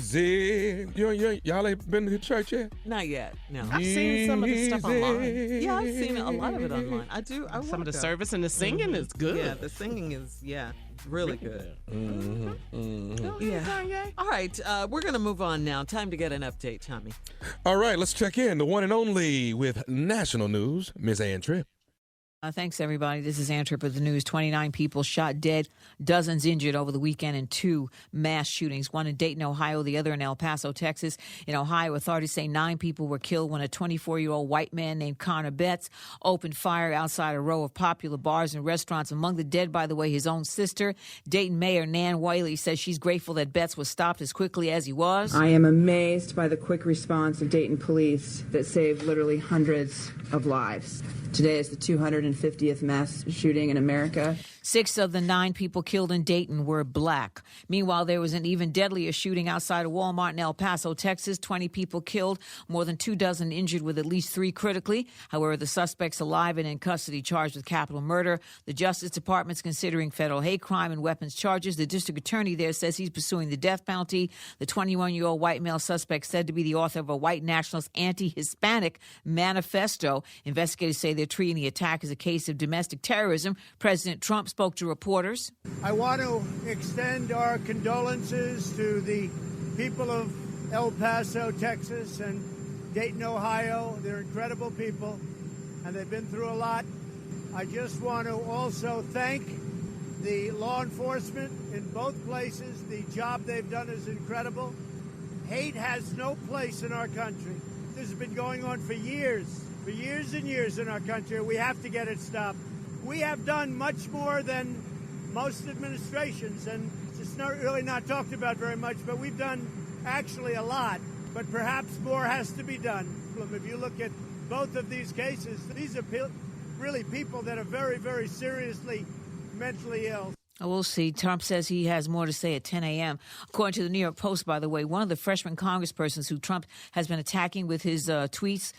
S3: Yeezy. Y'all ain't been to church yet?
S5: Not yet, no.
S4: I've seen some of the stuff online.
S5: Yeah, I've seen a lot of it online. I do. I
S4: Some
S5: wanna
S4: of the
S5: go.
S4: service and the singing is good.
S5: Yeah, the singing is, really good. Yeah.
S4: Kanye.
S5: All right, we're going to move on now. Time to get an update, Tommy.
S3: All right, let's check in. The one and only with national news, Miss Ann Tripp.
S9: Thanks, everybody. This is Ann Tripp with the news. 29 people shot dead, dozens injured over the weekend in 2 mass shootings, one in Dayton, Ohio, the other in El Paso, Texas. In Ohio, authorities say 9 people were killed when a 24-year-old white man named Connor Betts opened fire outside a row of popular bars and restaurants. Among the dead, by the way, his own sister. Dayton Mayor Nan Whaley says she's grateful that Betts was stopped as quickly as he was.
S10: I am amazed by the quick response of Dayton police that saved literally hundreds of lives. Today is the 250th mass shooting in America.
S9: 6 of the 9 people killed in Dayton were black. Meanwhile, there was an even deadlier shooting outside a Walmart in El Paso, Texas. 20 people killed, more than 24 injured, with at least 3 critically. However, the suspect's alive and in custody, charged with capital murder. The Justice Department's considering federal hate crime and weapons charges. The district attorney there says he's pursuing the death penalty. The 21-year-old white male suspect said to be the author of a white nationalist anti-Hispanic manifesto. Investigators say they're treating the attack as a case of domestic terrorism. President Trump spoke to reporters.
S11: I want to extend our condolences to the people of El Paso, Texas, and Dayton, Ohio. They're incredible people, and they've been through a lot. I just want to also thank the law enforcement in both places. The job they've done is incredible. Hate has no place in our country. This has been going on for years and years in our country. We have to get it stopped. We have done much more than most administrations, and it's really not talked about very much, but we've done actually a lot, but perhaps more has to be done. If you look at both of these cases, these are really people that are very, very seriously mentally ill.
S9: We'll see. Trump says he has more to say at 10 a.m. According to the New York Post, by the way, one of the freshman congresspersons who Trump has been attacking with his tweets,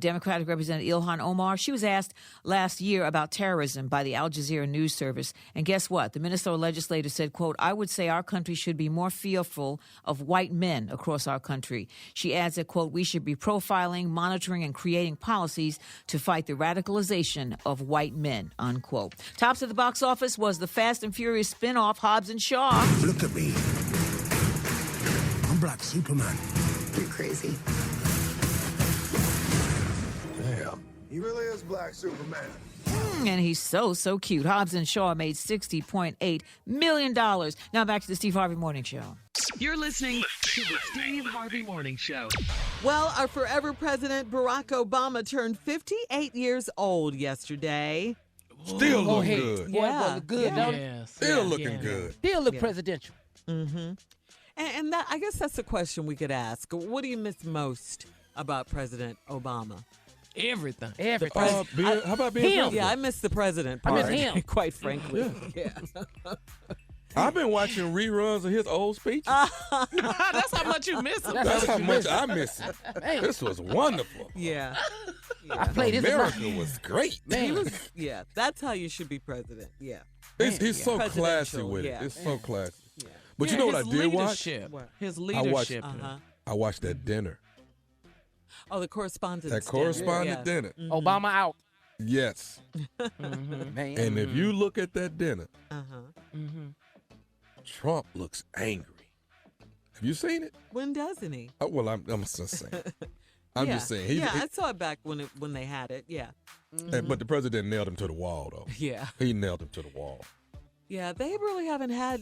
S9: Democratic Representative Ilhan Omar, she was asked last year about terrorism by the Al Jazeera news service. And guess what? The Minnesota legislator said, quote, I would say our country should be more fearful of white men across our country. She adds that, quote, we should be profiling, monitoring, and creating policies to fight the radicalization of white men, unquote. Tops of the box office was the Fast and Furious spin-off Hobbs and Shaw.
S12: Look at me. I'm Black Superman.
S13: You're crazy.
S12: Damn. He really is Black Superman.
S9: And he's so cute. Hobbs and Shaw made $60.8 million. Now back to the Steve Harvey Morning Show.
S7: You're listening to the Steve Harvey Morning Show.
S5: Well, our forever president, Barack Obama, turned 58 years old yesterday.
S3: Still looking good.
S6: Boy, boy, look good, don't it?
S3: Still looking good.
S6: Still look presidential.
S5: Mm-hmm. And that, I guess that's the question we could ask. What do you miss most about President Obama?
S6: Everything.
S3: How about being president?
S5: Yeah, I miss the president part.
S6: I miss him.
S5: Quite frankly. Yeah.
S3: I've been watching reruns of his old speeches.
S4: That's how much you miss him.
S3: That's how much I miss him.
S6: Man.
S3: This was wonderful.
S5: Yeah.
S6: I played his
S3: America was great.
S6: Man.
S5: Yeah, that's how you should be president. Yeah.
S3: He's so classy
S5: Presidential,
S3: with
S5: yeah.
S3: it. It's so classy.
S5: Yeah.
S3: But you know what I did watch?
S4: His leadership.
S3: I watched that dinner.
S5: Oh, the correspondence
S3: That correspondent dinner.
S5: Mm-hmm.
S6: Obama out.
S3: Yes.
S6: Man.
S3: And if you look at that dinner,
S5: Mm-hmm.
S3: Trump looks angry. Have you seen it?
S5: When doesn't he?
S3: Oh, well, I'm just saying. I'm just saying.
S5: I saw it back when they had it. Yeah.
S3: But the president nailed him to the wall, though.
S5: Yeah.
S3: He nailed him to the wall.
S5: Yeah, they really haven't had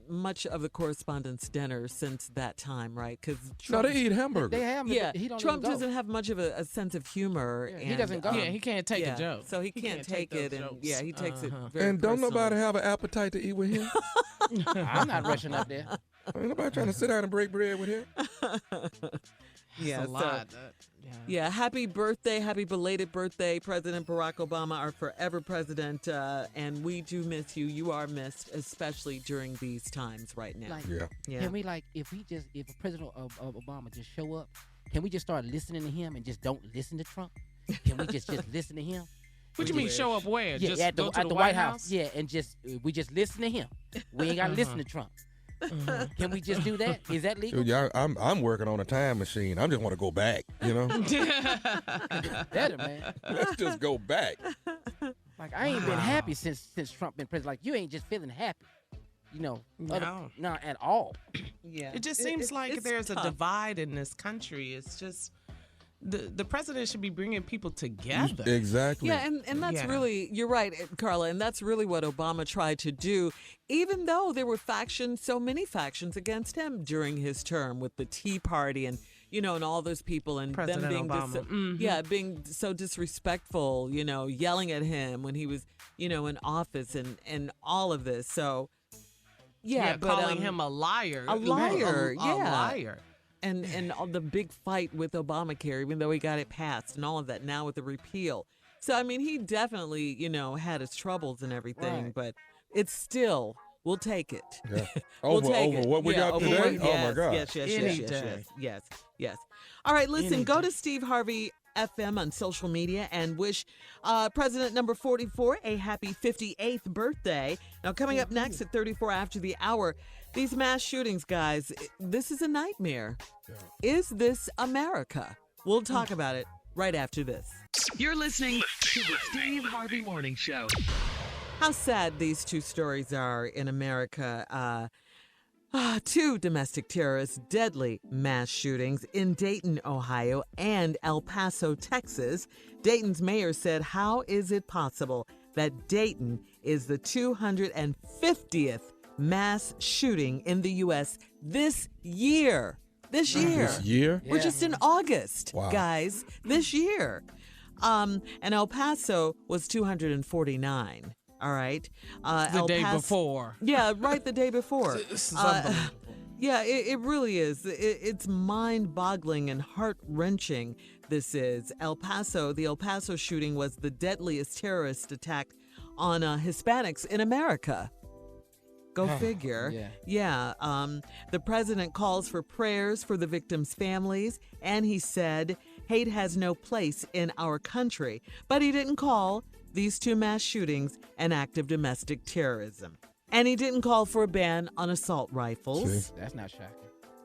S5: much of the correspondence dinner since that time, right? Because
S3: No, they eat hamburgers.
S6: They have,
S5: yeah,
S6: but he don't
S5: Trump
S6: even go.
S5: doesn't have much of a sense of humor.
S6: Yeah,
S5: and,
S6: he doesn't go.
S4: Yeah, he can't take a joke.
S5: So he can't take it, and
S4: jokes.
S5: he takes it very
S3: And don't
S5: personally.
S3: nobody have an appetite to eat with him?
S6: I'm not rushing up there.
S3: Ain't nobody trying to sit down and break bread with him?
S5: Yeah,
S4: That's a lot.
S5: Yeah, happy birthday, happy belated birthday, President Barack Obama, our forever president, and we do miss you. You are missed, especially during these times right now.
S6: Like,
S5: Yeah.
S6: Can we if President Obama just show up, can we just start listening to him and just don't listen to Trump? Can we just listen to him?
S4: What you mean show up where?
S6: Yeah,
S4: Just
S6: at
S4: go to
S6: the White House. Yeah, and we just listen to him. We ain't got to listen to Trump. Can we just do that? Is that legal?
S3: Yeah, I'm working on a time machine. I just want to go back, you know?
S6: Better, man.
S3: Let's just go back.
S6: Like, I ain't been happy since Trump been president. Like, you ain't just feeling happy. You know, not at all.
S5: Yeah.
S4: It just seems like
S5: it's
S4: there's
S5: tough.
S4: a divide in this country. It's just the president should be bringing people together.
S3: Exactly.
S5: Yeah, and that's really, you're right, Carla, and that's really what Obama tried to do, even though there were so many factions against him during his term with the Tea Party and, and all those people and
S4: President
S5: them being
S4: Obama.
S5: being so disrespectful, yelling at him when he was, in office and all of this. So, but
S4: calling him a liar.
S5: A liar,
S4: A liar.
S5: And all the big fight with Obamacare, even though he got it passed and all of that, now with the repeal. So, I mean, he definitely, had his troubles and everything,
S6: Right.
S5: but it's still, we'll take it.
S3: Yeah.
S5: We'll
S3: Over
S5: take it.
S3: what we got
S5: over
S3: today?
S5: what-
S3: Oh, my God.
S5: Yes. All right, listen, go to Steve Harvey FM on social media and wish President number 44 a happy 58th birthday. Now, coming up next at 34 after the hour, these mass shootings, guys, this is a nightmare. Yeah. Is this America? We'll talk about it right after this.
S7: You're listening to the Steve Harvey Morning Show.
S5: How sad these two stories are in America. Two domestic terrorists, deadly mass shootings in Dayton, Ohio, and El Paso, Texas. Dayton's mayor said, how is it possible that Dayton is the 250th mass shooting in the U.S. this year? This year? We're just in August, guys. This year. And El Paso was 249. All right.
S4: The day before.
S5: Yeah, right, the day before.
S4: This is unbelievable.
S5: Yeah, it really is. It's mind-boggling and heart-wrenching, this is. The El Paso shooting was the deadliest terrorist attack on Hispanics in America. Go figure. Yeah. The president calls for prayers for the victims' families, and he said hate has no place in our country. But he didn't call these two mass shootings an act of domestic terrorism. And he didn't call for a ban on assault rifles.
S6: That's not shocking.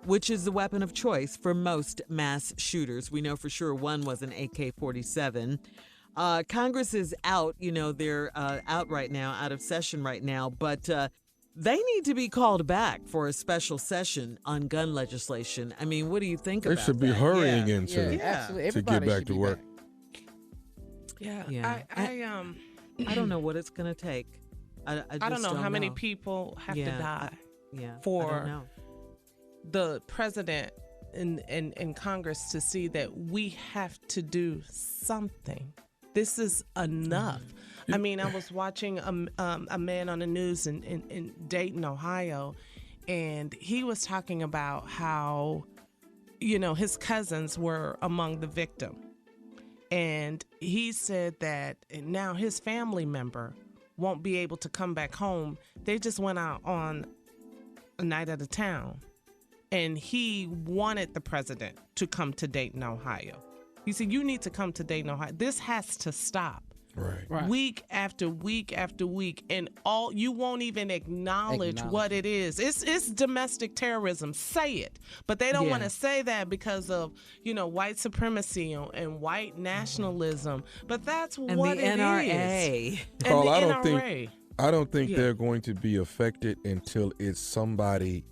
S5: Which is the weapon of choice for most mass shooters. We know for sure one was an AK-47. Congress is out. They're out right now, out of session right now. But they need to be called back for a special session on gun legislation. I mean, what do you think about that?
S3: They should be hurrying into to get back to work.
S4: Yeah.
S5: I don't know what it's going to take. I
S4: don't know how many people have to die
S5: for
S4: the president and Congress to see that we have to do something. This is enough. I mean, I was watching a man on the news in Dayton, Ohio, and he was talking about how, his cousins were among the victim. And he said that now his family member won't be able to come back home. They just went out on a night at a town. And he wanted the president to come to Dayton, Ohio. He said, you need to come to Dayton, Ohio. This has to stop.
S3: Right.
S4: Week after week after week, and you won't even acknowledge what it is. It's domestic terrorism. Say it, but they don't want to say that because of white supremacy and white nationalism. But that's
S5: and
S4: what
S5: the
S4: it
S5: NRA.
S4: is.
S3: Carl,
S4: and the
S3: NRA. I don't think they're going to be affected until it's somebody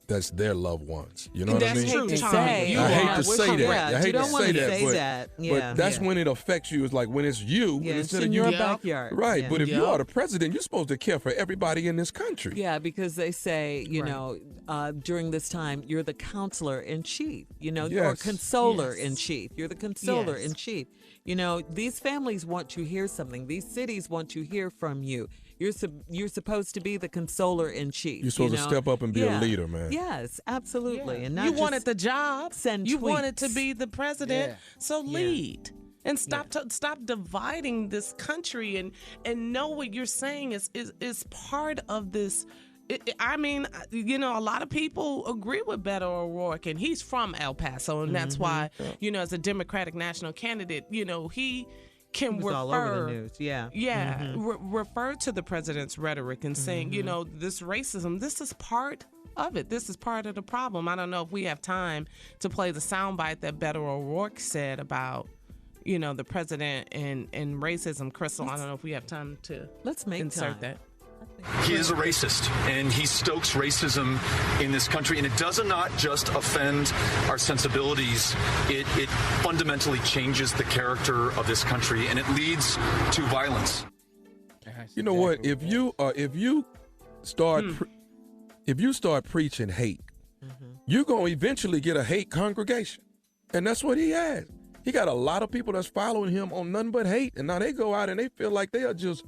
S3: that's their loved ones. You know what I mean?
S4: True,
S3: I hate to say that. I hate to say that.
S5: Yeah.
S3: But that's when it affects you. It's like when it's you instead
S5: in
S3: of
S5: your backyard.
S3: Right. But if you are the president, you're supposed to care for everybody in this country.
S5: Yeah, because they say, during this time, you're the counselor in chief, or consoler in chief. You're the consoler in chief. These families want to hear something. These cities want to hear from you. You're supposed to be the consoler in chief.
S3: You're supposed to step up and be a leader, man.
S5: Yes, absolutely. And not
S4: you
S5: just
S4: wanted the job.
S5: You
S4: wanted to be the president. So lead. And stop dividing this country and know what you're saying is part of this. A lot of people agree with Beto O'Rourke, and he's from El Paso, and that's why, as a Democratic national candidate, he can refer
S5: all over the news.
S4: Refer to the president's rhetoric and saying, this racism, this is part of it. This is part of the problem. I don't know if we have time to play the soundbite that Beto O'Rourke said about, the president and racism. Crystal, I don't know if we have time to insert that.
S8: He is a racist, and he stokes racism in this country, and it does not just offend our sensibilities. It fundamentally changes the character of this country, and it leads to violence.
S3: You know what? If you start preaching hate, you're gonna eventually get a hate congregation, and that's what he has. He got a lot of people that's following him on nothing but hate, and now they go out and they feel like they are just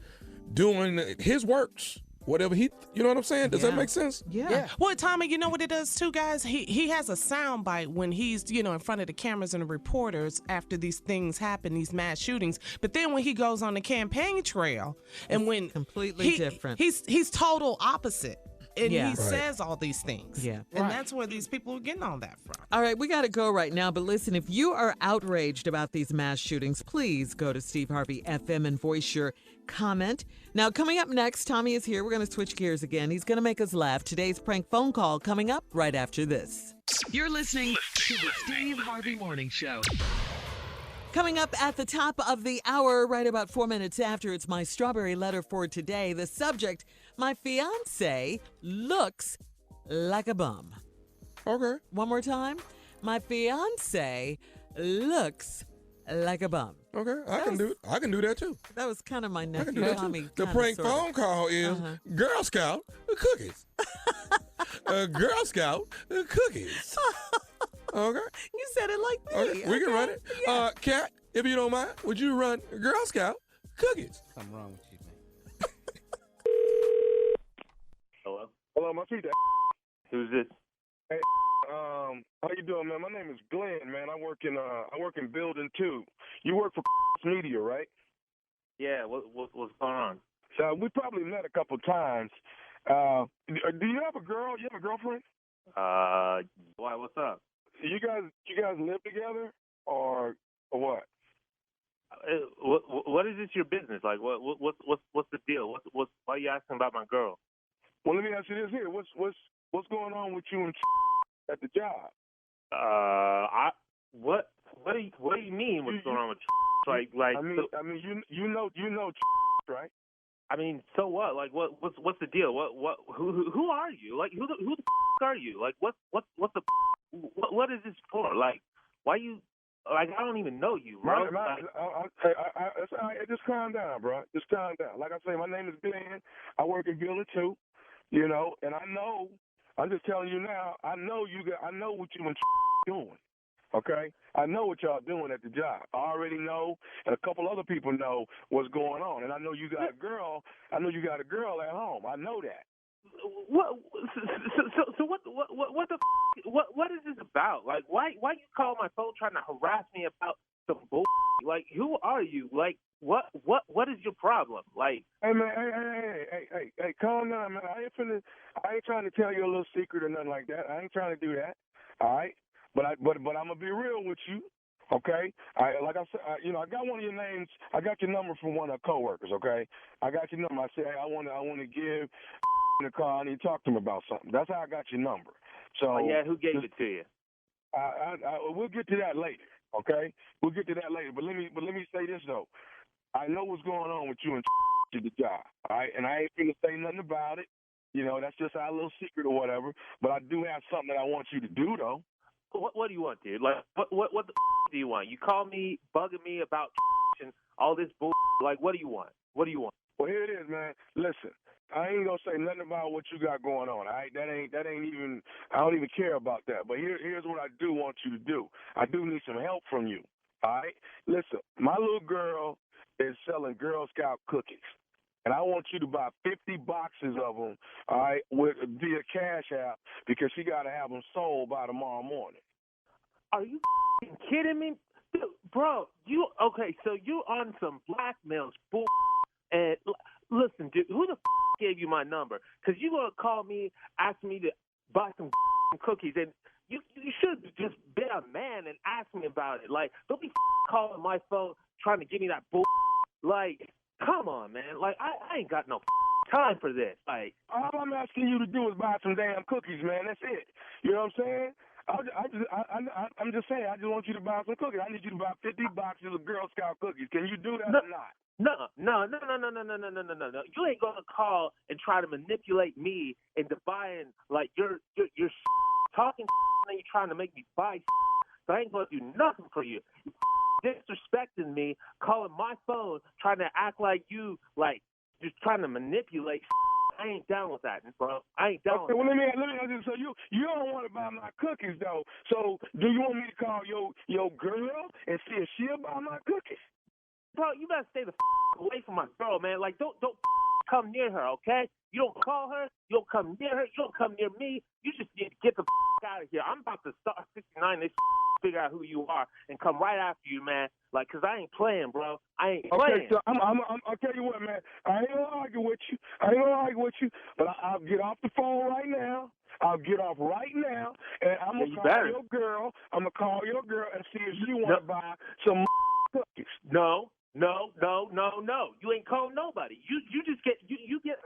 S3: doing his works, whatever you know what I'm saying? Does that make sense?
S4: Yeah. Well, Tommy, you know what it does too, guys? He has a sound bite when he's, in front of the cameras and the reporters after these things happen, these mass shootings. But then when he goes on the campaign trail and when
S5: completely different.
S4: He's total opposite. And he says all these things.
S5: Yeah.
S4: And that's where these people are getting all that from.
S5: All right, we got to go right now. But listen, if you are outraged about these mass shootings, please go to Steve Harvey FM and voice your comment. Now, coming up next, Tommy is here. We're going to switch gears again. He's going to make us laugh. Today's prank phone call coming up right after this.
S7: You're listening to the Steve Harvey Morning Show.
S5: Coming up at the top of the hour, right about 4 minutes after, it's my strawberry letter for today. The subject, my fiance looks like a bum.
S3: Okay.
S5: One more time. My fiance looks like a bum.
S3: Okay, I can do that too.
S5: That was kind of my
S3: I can
S5: nephew
S3: do that
S5: Tommy.
S3: too. The prank phone call is Girl Scout cookies. Girl Scout cookies. Okay.
S5: You said it like me.
S3: Okay, we can run it.
S5: Yeah.
S3: Kat, if you don't mind, would you run Girl Scout cookies?
S6: Something wrong with you, man.
S13: Hello?
S14: Hello, my feet.
S13: Who's this?
S14: Hey, how you doing, man? My name is Glenn, man. I work in Building 2. You work for Media, right?
S13: Yeah, what's going on?
S14: So we probably met a couple times. Do you have a girl? You have a girlfriend?
S13: Why? What's up?
S14: You guys live together or what?
S13: What is this your business? Like, what's the deal? Why are you asking about my girl?
S14: Well, let me ask you this here. What's going on with you and at the job?
S13: What do you mean? What's going on with like?
S14: I mean, you know, right?
S13: I mean, so what? Like, what's the deal? Who are you? Like, who the are you? Like, what is this for? Like, why you? Like, I don't even know you, bro.
S14: Just calm down, bro. Just calm down. Like I say, my name is Glenn. I work in Building 2. You know, and I know. I'm just telling you now. I know what you and doing. Okay, I know what y'all doing at the job. I already know, and a couple other people know what's going on. And I know you got a girl. I know you got a girl at home. I know that.
S13: What? So what is this about? Like, why you call my phone trying to harass me about some bull? Like, who are you? Like, what is your problem? Like,
S14: hey man, hey, calm down, man. I ain't trying to tell you a little secret or nothing like that. I ain't trying to do that. All right, but I'm gonna be real with you. Okay, like I said, I got one of your names. I got your number from one of our coworkers. Okay, I got your number. I said, hey, I want to give the call. I need to talk to him about something. That's how I got your number. So
S13: yeah, who gave it to you?
S14: We'll get to that later. Okay, we'll get to that later. But let me say this though. I know what's going on with you and to the job. All right, and I ain't finna say nothing about it. You know, that's just our little secret or whatever. But I do have something that I want you to do though.
S13: What do you want, dude? Like, what the do you want? You call me bugging me about and all this bull. Like, what do you want? What do you want?
S14: Well, here it is, man. Listen, I ain't gonna say nothing about what you got going on. All right, that ain't even. I don't even care about that. But here's what I do want you to do. I do need some help from you. All right, listen, my little girl is selling Girl Scout cookies. And I want you to buy 50 boxes of them, all right, via Cash App because she got to have them sold by tomorrow morning.
S13: Are you kidding me? Dude, bro, so you on some blackmail bull. And listen, dude, who the gave you my number? Because you going to call me, ask me to buy some cookies. And you should just be a man and ask me about it. Like, don't be calling my phone trying to give me that bull. Like, come on, man. Like, I ain't got no time for this. Like,
S14: all I'm asking you to do is buy some damn cookies, man. That's it. You know what I'm saying? I'm just saying, I just want you to buy some cookies. I need you to buy 50 boxes of Girl Scout cookies. Can you do that or not?
S13: No. You ain't gonna call and try to manipulate me into buying, like, you're talking and you're trying to make me buy. So I ain't gonna do nothing for you. Disrespecting me, calling my phone, trying to act like you, like, just trying to manipulate. I ain't down with that, bro. I ain't down with
S14: well,
S13: that.
S14: let me ask you, so you don't want to buy my cookies, though. So do you want me to call your girl and see if she'll buy my cookies?
S13: Bro, you better stay the away from my girl, man. Like, don't come near her, okay? You don't call her. You don't come near her. You don't come near me. You just need to get the out of here. I'm about to start 69 this figure out who you are and come right after you, man. Like, because I ain't playing, bro. I ain't playing.
S14: Okay, so I'll tell you what, man. I ain't going to argue with you. But I'll get off the phone right now. I'll get off right now, and I'm going to call your girl. I'm going to call your girl and see if she want to buy some cookies.
S13: No. You ain't calling nobody. You just get, you get.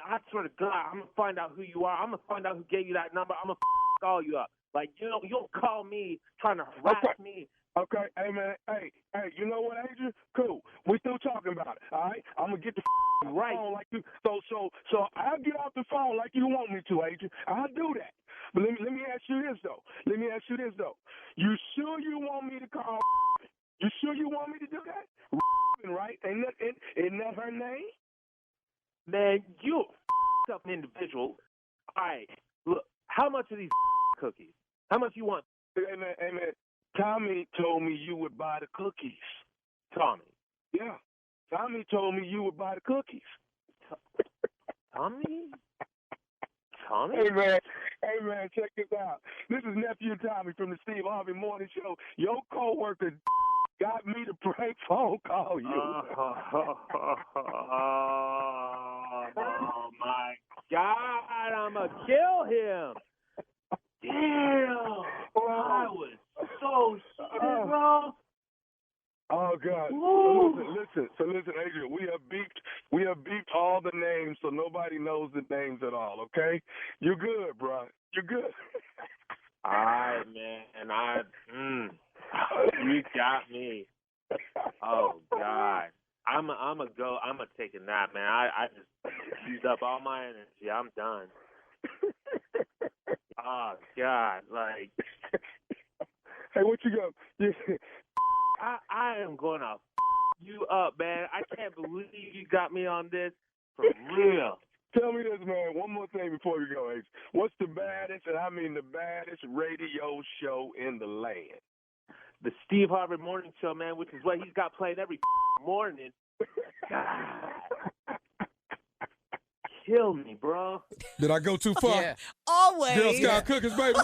S13: I swear to God, I'm going to find out who you are. I'm going to find out who gave you that number. I'm going to call you up. Like, you don't call me trying to harass me.
S14: Okay, hey man, hey, you know what, Adrian? Cool. We still talking about it, all right? I'm gonna get the right phone like you. So I'll get off the phone like you want me to, Adrian. I'll do that. But let me ask you this though. You sure you want me to call? You sure you want me to do that? Right? Isn't that her name?
S13: Man, you up an individual. All right, look. How much are these cookies? How much you want?
S14: Hey man. Tommy told me you would buy the cookies.
S13: Tommy?
S14: Yeah. Tommy told me you would buy the cookies.
S13: Tommy?
S14: Hey man, check this out. This is Nephew Tommy from the Steve Harvey Morning Show. Your coworker got me to prank phone call you.
S13: Oh my God, I'ma kill him. Damn. I was so shit, bro.
S14: Oh God. So listen, Adrian, we have beeped all the names so nobody knows the names at all, okay? You're good, bro. You're good.
S13: All right, man. You got me. Oh God. I'ma take a nap, man. I just used up all my energy. I'm done. Oh God, like.
S14: Hey, what you got?
S13: I am gonna you up, man. I can't believe you got me on this for real.
S14: Tell me this, man. One more thing before we go, Ace. What's the baddest, and I mean the baddest radio show in the land?
S13: The Steve Harvey Morning Show, man, which is what he's got playing every morning. God. Kill me, bro.
S3: Did I go too far?
S6: Yeah.
S5: Always.
S3: Girl Scout cookies, baby.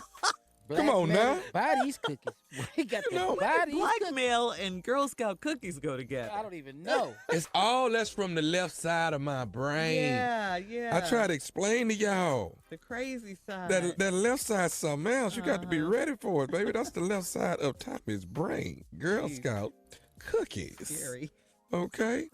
S3: Come on now.
S6: Buy these cookies. We got to buy these
S5: Blackmail and Girl Scout cookies go together.
S6: I don't even know.
S3: It's all that's from the left side of my brain.
S5: Yeah.
S3: I try to explain to y'all.
S5: The crazy side.
S3: That left side something else. You got to be ready for it, baby. That's the left side of Tommy's brain. Girl Scout cookies.
S5: Scary.
S3: Okay.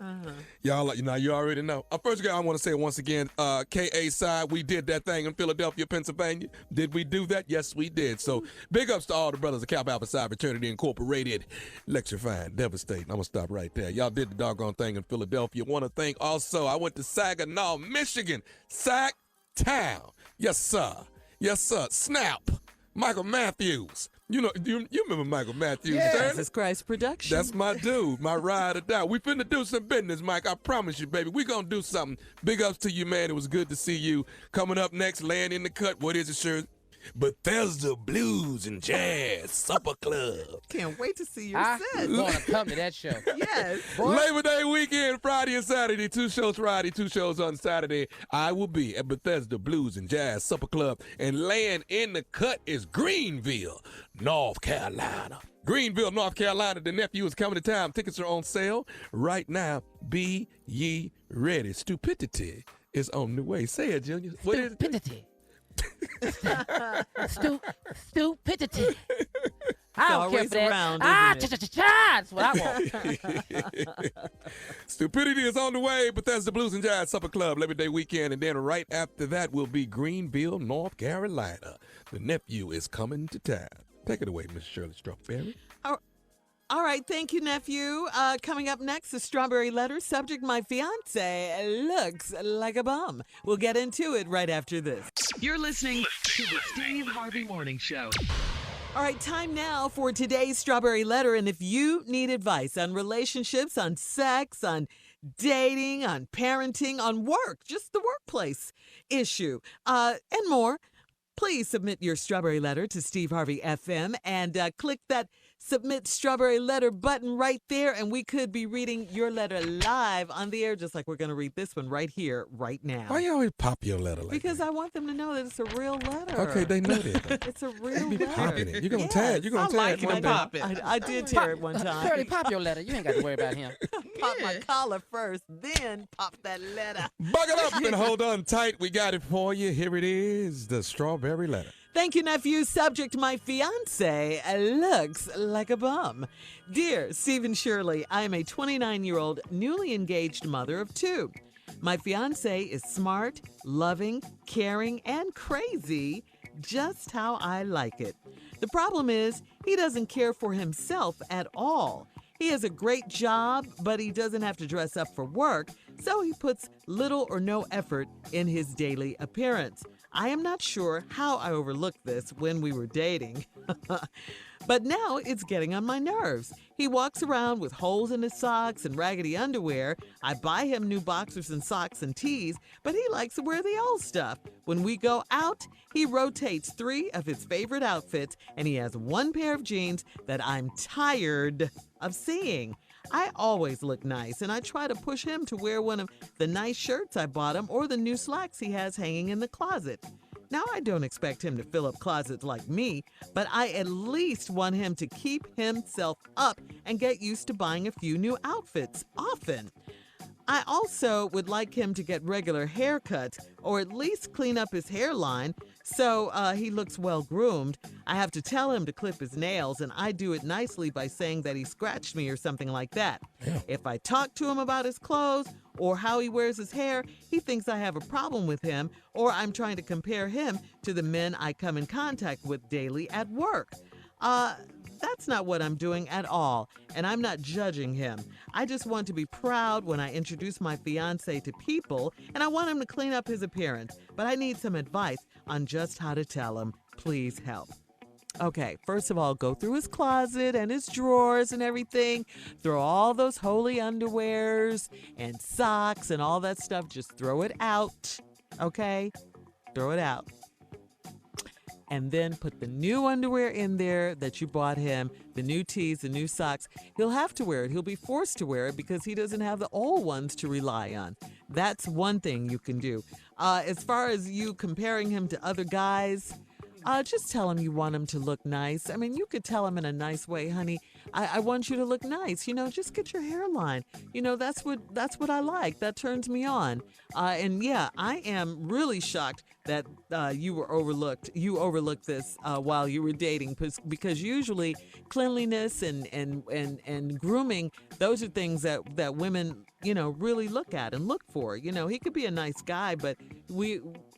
S3: Y'all, you already know. First of all, I want to say once again, KA side, we did that thing in Philadelphia, Pennsylvania. Did we do that? Yes, we did. So big ups to all the brothers of Kappa Alpha Psi Fraternity Incorporated. Electrifying, devastating. I'm going to stop right there. Y'all did the doggone thing in Philadelphia. Want to thank also, I went to Saginaw, Michigan. Sac Town. Yes, sir. Yes, sir. Snap. Michael Matthews. You know, you remember Michael Matthews,
S5: yeah. Jesus Christ Production.
S3: That's my dude, my ride or die. We finna do some business, Mike. I promise you, baby. We gonna do something. Big ups to you, man. It was good to see you. Coming up next, laying in the cut. What is it, sir? Bethesda Blues and Jazz Supper Club.
S5: Can't wait to see your set.
S6: I'm going to come to that show.
S5: Yes.
S3: Labor Day weekend, Friday and Saturday. 2 shows Friday, 2 shows on Saturday. I will be at Bethesda Blues and Jazz Supper Club. And laying in the cut is Greenville, North Carolina. Greenville, North Carolina. The nephew is coming to town. Tickets are on sale right now. Be ye ready. Stupidity is on the way. Say it, Junior. What is it?
S6: Stupidity. Stupidity. I don't care for that.
S5: Around,
S6: that's what I want.
S3: Stupidity is on the way. Bethesda Blues and Jazz Supper Club, Labor Day weekend. And then right after that will be Greenville, North Carolina. The nephew is coming to town. Take it away, Miss Shirley Strawberry.
S5: All right, thank you, nephew. Coming up next, the Strawberry Letter. Subject, my fiance looks like a bum. We'll get into it right after this.
S7: You're listening to the Steve Harvey Morning Show.
S5: All right, time now for today's Strawberry Letter. And if you need advice on relationships, on sex, on dating, on parenting, on work, just the workplace issue, and more, please submit your Strawberry Letter to Steve Harvey FM and click that Submit Strawberry Letter button right there, and we could be reading your letter live on the air, just like we're going to read this one right here, right now.
S3: Why you always pop your letter like
S5: Because
S3: that?
S5: I want them to know that it's a real letter.
S3: Okay, they know that.
S5: It's a real
S3: Be
S5: letter.
S3: popping it. You're going to tag. You're going to tag.
S4: when they pop it.
S5: I did tear it one time.
S6: Shirley, pop your letter. You ain't got to worry about him.
S5: Pop my collar first, then pop that letter.
S3: Buckle up and hold on tight. We got it for you. Here it is, the Strawberry Letter.
S5: Thank you, nephew. Subject, my fiance looks like a bum. Dear Stephen Shirley, I am a 29-year-old newly engaged mother of 2. My fiance is smart, loving, caring, and crazy, just how I like it. The problem is He doesn't care for himself at all. He has a great job, but he doesn't have to dress up for work, so he puts little or no effort in his daily appearance. I am not sure how I overlooked this when we were dating. But now it's getting on my nerves. He walks around with holes in his socks and raggedy underwear. I buy him new boxers and socks and tees, but he likes to wear the old stuff. When we go out, he rotates 3 of his favorite outfits, and he has 1 pair of jeans that I'm tired of seeing. I always look nice, and I try to push him to wear one of the nice shirts I bought him or the new slacks he has hanging in the closet. Now, I don't expect him to fill up closets like me, but I at least want him to keep himself up and get used to buying a few new outfits often. I also would like him to get regular haircuts or at least clean up his hairline so he looks well groomed. I have to tell him to clip his nails, and I do it nicely by saying that he scratched me or something like that. Yeah. If I talk to him about his clothes or how he wears his hair, he thinks I have a problem with him or I'm trying to compare him to the men I come in contact with daily at work. That's not what I'm doing at all, and I'm not judging him. I just want to be proud when I introduce my fiancé to people, and I want him to clean up his appearance, but I need some advice on just how to tell him. Please help. Okay, first of all, go through his closet and his drawers and everything. Throw all those holy underwears and socks and all that stuff. Just throw it out, okay? Throw it out. And then put the new underwear in there that you bought him, the new tees, the new socks. He'll have to wear it. He'll be forced to wear it because he doesn't have the old ones to rely on. That's one thing you can do. As far as you comparing him to other guys, just tell him you want him to look nice. I mean, you could tell him in a nice way, honey, I want you to look nice. You know, just get your hairline. You know, that's what I like. That turns me on. And yeah, I am really shocked that you overlooked this while you were dating, because usually cleanliness and grooming, those are things that women, you know, really look at and look for. You know, he could be a nice guy, but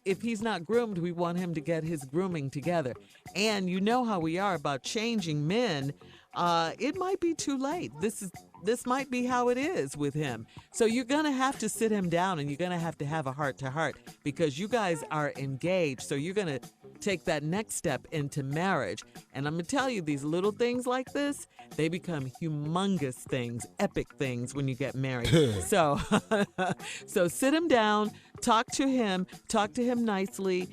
S5: if he's not groomed, we want him to get his grooming together. And you know how we are about changing men. It might be too late. This might be how it is with him. So you're going to have to sit him down and you're going to have a heart-to-heart because you guys are engaged. So you're going to take that next step into marriage. And I'm going to tell you, these little things like this, they become humongous things, epic things when you get married. So sit him down, talk to him nicely,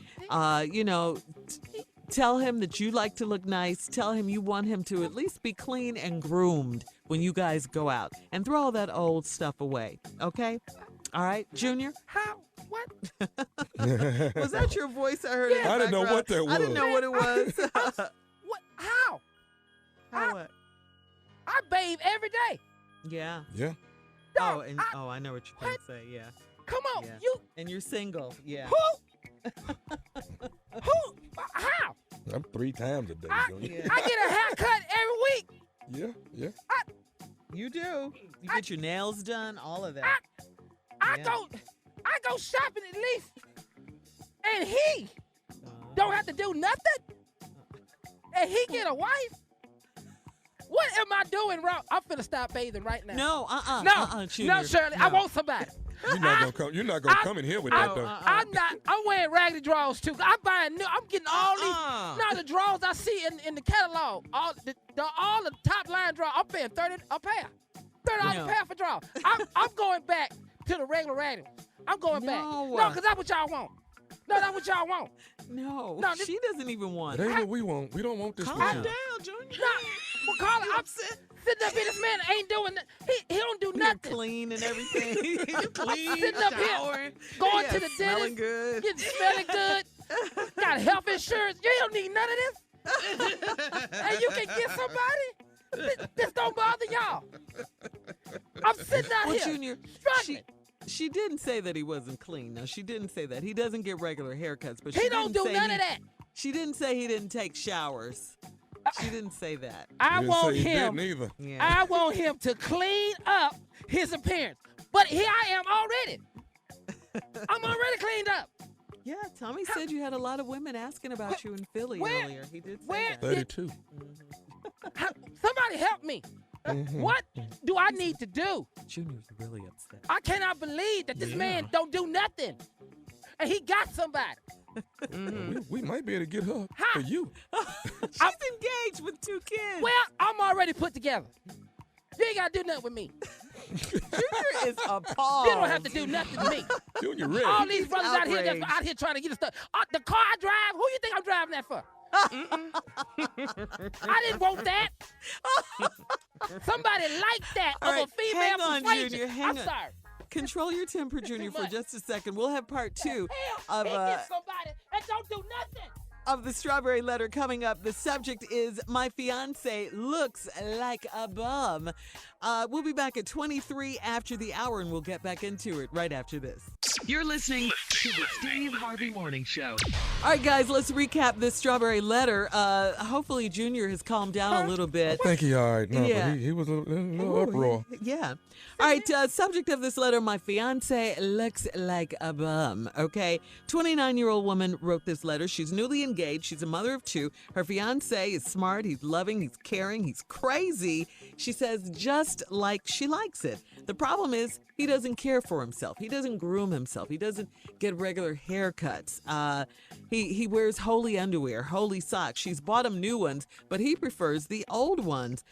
S5: tell him that you like to look nice. Tell him you want him to at least be clean and groomed when you guys go out. And throw all that old stuff away. Okay? All right, Junior?
S6: How? What?
S5: Was that your voice I heard in the
S3: I didn't know
S5: background?
S3: what that was.
S5: I didn't know what it was.
S6: What? How?
S5: What?
S6: I bathe every day.
S5: Yeah.
S3: Yeah.
S6: No,
S5: I know what you're going to say. Yeah.
S6: Come on.
S5: Yeah.
S6: You.
S5: And you're single. Yeah.
S6: Who? Who? How?
S3: I'm 3 times a day.
S6: I get a haircut every week.
S3: Yeah.
S5: You do. You get your nails done, all of that.
S6: I go shopping at least, and he don't have to do nothing, and he get a wife. What am I doing wrong? I'm finna stop bathing right now.
S5: No,
S6: no, Shirley, I want somebody.
S3: You're not gonna come in here with that though.
S6: I'm not. I'm wearing raggedy drawers too. I'm buying new. I'm getting all these. Now the drawers I see in the catalog, all the top line drawers. I'm paying $30 a pair. $30 a pair for drawers. I'm going back to the regular raggedy. I'm going back. No, because that's what y'all want. No, that's what y'all want.
S5: No, she doesn't even want
S3: it. It ain't what we want. We don't want this.
S5: Calm down, Junior.
S6: Well, Carla, I'm sitting up here. This man ain't doing he don't do nothing.
S5: Clean and everything.
S6: I'm sitting up here, going to the
S5: smelling
S6: dentist,
S5: good.
S6: smelling good. Got health insurance. You don't need none of this. And you can get somebody. This don't bother y'all. I'm sitting out here.
S5: Junior,
S6: struggling.
S5: She didn't say that he wasn't clean. No, she didn't say that. He doesn't get regular haircuts, but
S6: he don't do none of that.
S5: She didn't say he didn't take showers. She didn't say that.
S6: I want him.
S5: Yeah.
S6: I want him to clean up his appearance. But here I am already. I'm already cleaned up.
S5: Yeah, Tommy said you had a lot of women asking about you in Philly earlier. He did say that.
S3: 32.
S6: Somebody help me. What do I need to do?
S5: Junior's really upset.
S6: I cannot believe that this man don't do nothing. And he got somebody.
S3: We might be able to get her for you.
S5: She's engaged with 2 kids.
S6: Well, I'm already put together. You ain't got to do nothing with me.
S5: Junior is appalled.
S6: You don't have to do nothing to me.
S3: Junior ready.
S6: All these brothers out here just out here trying to get the stuff. The car I drive, who you think I'm driving that for? I didn't want that. Somebody like that
S5: All
S6: of
S5: right,
S6: a female
S5: hang on,
S6: persuasion.
S5: Junior, hang
S6: I'm
S5: on.
S6: sorry.
S5: Control your temper, Junior, for just a second. We'll have part 2 of
S6: He gets somebody and don't do nothing.
S5: of the Strawberry Letter coming up. The subject is my fiance looks like a bum. We'll be back at 23 after the hour, and we'll get back into it right after this.
S7: You're listening to the Steve Harvey Morning Show.
S5: All right, guys, let's recap this Strawberry Letter. Hopefully, Junior has calmed down a little bit.
S3: I think he all right now,
S5: Yeah.
S3: but he was a little uproar.
S5: Yeah. All right, subject of this letter, my fiance looks like a bum, okay? 29-year-old woman wrote this letter. She's newly engaged. She's a mother of 2. Her fiance is smart. He's loving. He's caring. He's crazy. She says just like she likes it. The problem is he doesn't care for himself. He doesn't groom himself. He doesn't get regular haircuts. He wears holey underwear, holey socks. She's bought him new ones, but he prefers the old ones.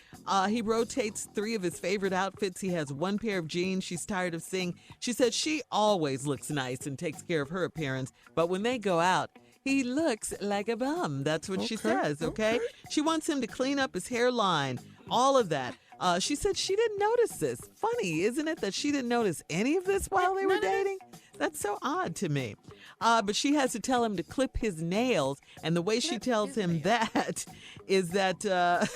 S5: He rotates 3 of his favorite outfits. He has 1 pair of jeans she's tired of seeing. She said she always looks nice and takes care of her appearance, but when they go out, he looks like a bum. That's what she says, okay? She wants him to clean up his hairline, all of that. She said she didn't notice this. Funny, isn't it, that she didn't notice any of this while they were dating? That's so odd to me. But she has to tell him to clip his nails, and the way she tells him that is that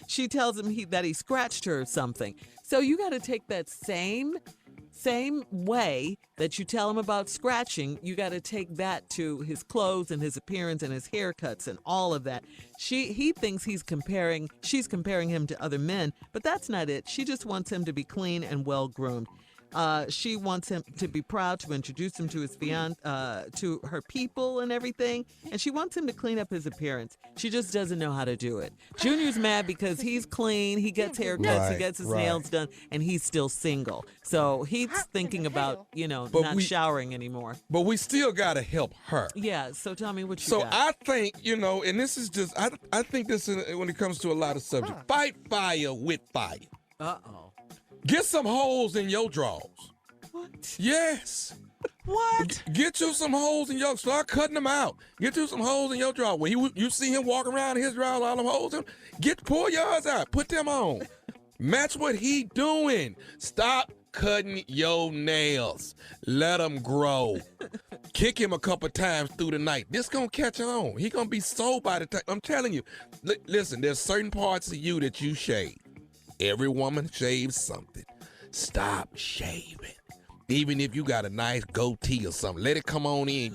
S5: she tells him that he scratched her or something. So you got to take that same way that you tell him about scratching, you got to take that to his clothes and his appearance and his haircuts and all of that. He thinks she's comparing him to other men, but that's not it. She just wants him to be clean and well groomed. She wants him to be proud to introduce him to his to her people and everything. And she wants him to clean up his appearance. She just doesn't know how to do it. Junior's mad because he's clean. He gets haircuts. He gets his nails done, and he's still single. So he's thinking about, not showering anymore.
S3: But we still got to help her.
S5: Yeah. So tell me what you got.
S3: So I think, and this is just, I think this is, when it comes to a lot of subjects, fight fire with fire.
S5: Uh-oh.
S3: Get some holes in your drawers.
S5: What?
S3: Yes.
S5: What?
S3: Get you some holes in your, start cutting them out. Get you some holes in your drawers. When you see him walking around in his drawers, all them holes in, pull yours out, put them on. Match what he doing. Stop cutting your nails. Let them grow. Kick him a couple times through the night. This gonna catch on. He gonna be so by the time. I'm telling you. Listen, there's certain parts of you that you shave. Every woman shaves something. Stop shaving. Even if you got a nice goatee or something, let it come on in.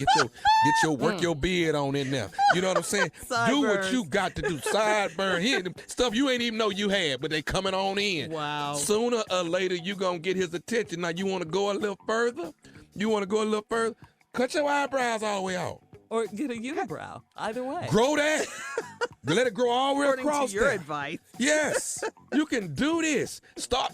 S3: Work your beard on in there. You know what I'm saying? Do what you got to do. Sideburn. Here, stuff you ain't even know you had, but they coming on in.
S5: Wow.
S3: Sooner or later, you gonna get his attention. Now, you want to go a little further? Cut your eyebrows all the way out.
S5: Or get a unibrow. Either way.
S3: Grow that. Let it grow all the way across.
S5: According to your advice.
S3: Yes. You can do this. Stop.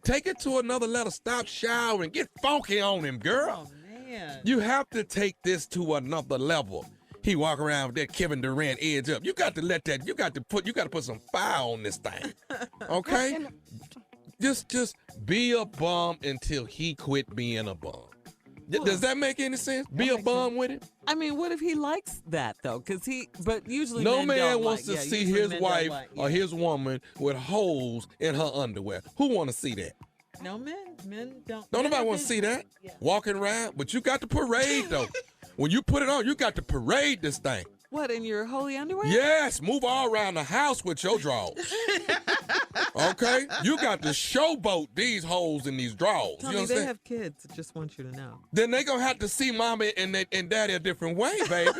S3: Take it to another level. Stop showering. Get funky on him, girl.
S5: Oh, man.
S3: You have to take this to another level. He walk around with that Kevin Durant edge up. You got to let that, you got to put some fire on this thing. Okay? Just be a bum until he quit being a bum. Does that make any sense? Be a bum with it?
S5: I mean, what if he likes that, though? But usually
S3: no
S5: men
S3: man
S5: don't
S3: wants to see his wife or his woman with holes in her underwear. Who want to see that?
S5: No men don't.
S3: Don't nobody want to see that. Yeah. Walking around, but you got to parade, though. When you put it on, you got to parade this thing.
S5: What, in your holy underwear?
S3: Yes, move all around the house with your drawers. Okay? You got to showboat these holes in these drawers.
S5: Tell
S3: you
S5: me,
S3: understand?
S5: they have kids. I just want you to know.
S3: Then they going to have to see mommy and daddy a different way, baby.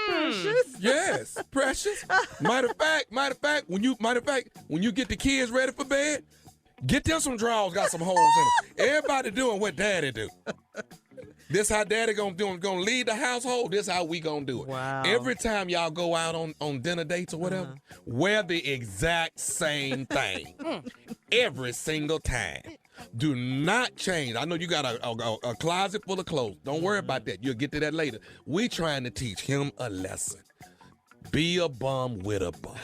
S5: Precious?
S3: Yes, precious. Matter of fact, when you get the kids ready for bed, get them some drawers, got some holes in them. Everybody doing what daddy do. This how daddy gonna lead the household. This how we gonna do it.
S5: Wow.
S3: Every time y'all go out on dinner dates or whatever, wear the exact same thing. Every single time. Do not change. I know you got a closet full of clothes. Don't worry about that. You'll get to that later. We trying to teach him a lesson. Be a bum with a bum.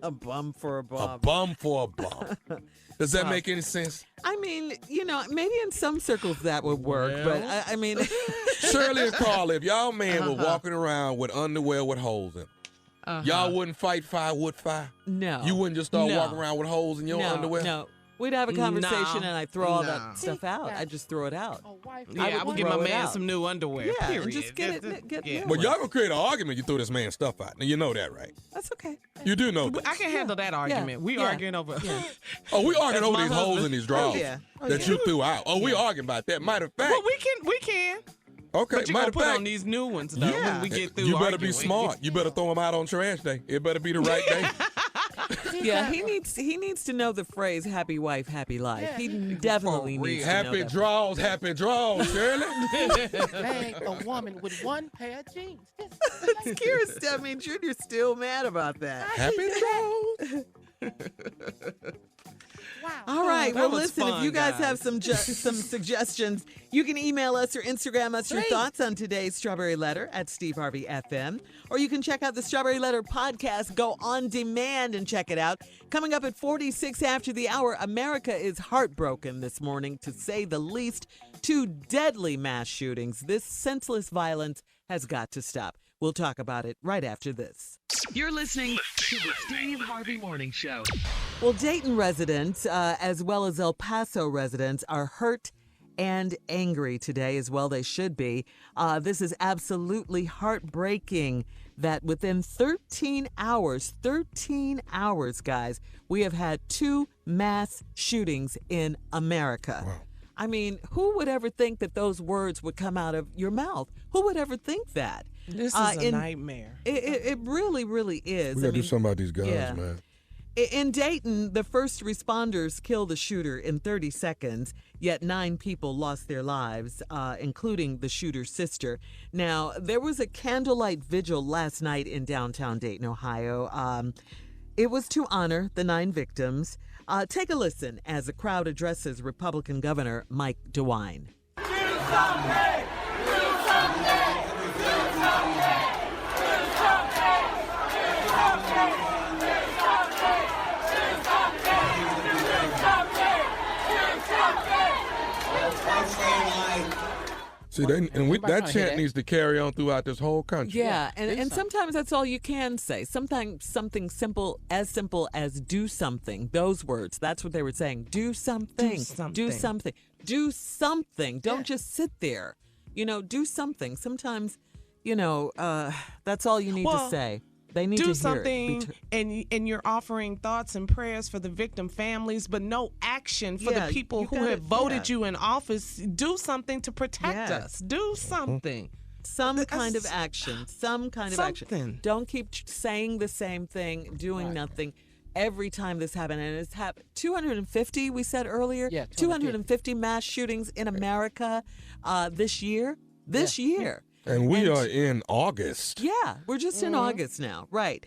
S5: A bum for a bum.
S3: A bum for a bum. Does that make any sense?
S5: I mean, maybe in some circles that would work, but I mean.
S3: Shirley and Carla, if y'all man were walking around with underwear with holes in it, y'all wouldn't fight fire with fire?
S5: No.
S3: You wouldn't just start walking around with holes in your underwear?
S5: No. We'd have a conversation and I'd throw all that stuff out. I'd just throw it out.
S4: I would give my man some new underwear.
S5: Yeah,
S4: period.
S5: and just get it.
S3: But y'all gonna create an argument. You throw this man's stuff out. Now you know that, right?
S5: That's okay.
S3: You do know that.
S4: I can handle that argument. We arguing over.
S3: Oh, we arguing over these holes in these drawers that you threw out. Oh, we arguing about that. Matter of fact.
S4: Well, we can.
S3: Okay,
S4: but you
S3: matter
S4: gonna
S3: of
S4: put
S3: fact,
S4: on these new ones though when we get through.
S3: You better
S4: arguing.
S3: be smart. You better throw them out on trash day. It better be the right day.
S5: Yeah, he needs to know the phrase "happy wife, happy life."
S6: Yeah.
S5: He definitely needs to know
S3: Happy
S5: that.
S3: happy draws, Shirley.
S6: Dang, a woman with one pair of jeans.
S5: Junior's still mad about that.
S3: Happy draws.
S6: Wow.
S5: All right.
S4: that
S5: Well,
S4: was
S5: listen, if
S4: fun,
S5: you guys
S4: guys.
S5: have some suggestions, you can email us or Instagram us your thoughts on today's Strawberry Letter at Steve Harvey FM. Or you can check out the Strawberry Letter podcast. Go on demand and check it out. Coming up at 46 after the hour, America is heartbroken this morning, to say the least. 2 deadly mass shootings. This senseless violence has got to stop. We'll talk about it right after this.
S7: You're listening to the Steve Harvey Morning Show.
S5: Well, Dayton residents, as well as El Paso residents, are hurt and angry today, as well they should be. This is absolutely heartbreaking that within 13 hours, guys, we have had 2 mass shootings in America.
S3: Wow.
S5: I mean, who would ever think that those words would come out of your mouth? Who would ever think that?
S4: This is a nightmare.
S5: It really, really is.
S3: We gotta do something about these guns,
S5: yeah.
S3: man.
S5: In Dayton, the first responders killed the shooter in 30 seconds, yet 9 people lost their lives, including the shooter's sister. Now, there was a candlelight vigil last night in downtown Dayton, Ohio. It was to honor the 9 victims. Take a listen as the crowd addresses Republican Governor Mike DeWine.
S1: Do something! Do something! Do something! Do something! Do something! Do something! Do something! Do something!
S3: See, that chant needs to carry on throughout this whole country.
S5: Yeah, and sometimes that's all you can say. Sometimes something simple as do something. Those words, that's what they were saying. Do something.
S4: Do something.
S5: Do something. Do something. Don't just sit there. Do something. Sometimes, that's all you need to say. They need to
S4: do
S5: hear
S4: something,
S5: it.
S4: and you're offering thoughts and prayers for the victim families, but no action for the people who have voted you in office. Do something to protect us. Do something.
S5: Some kind of action. Some kind of action. Don't keep saying the same thing, doing nothing. Every time this happened, and it's happened 250, we said earlier.
S6: Yeah,
S5: 250 mass shootings in America this year. This year.
S3: And we are in August.
S5: Yeah, we're just in August now. Right.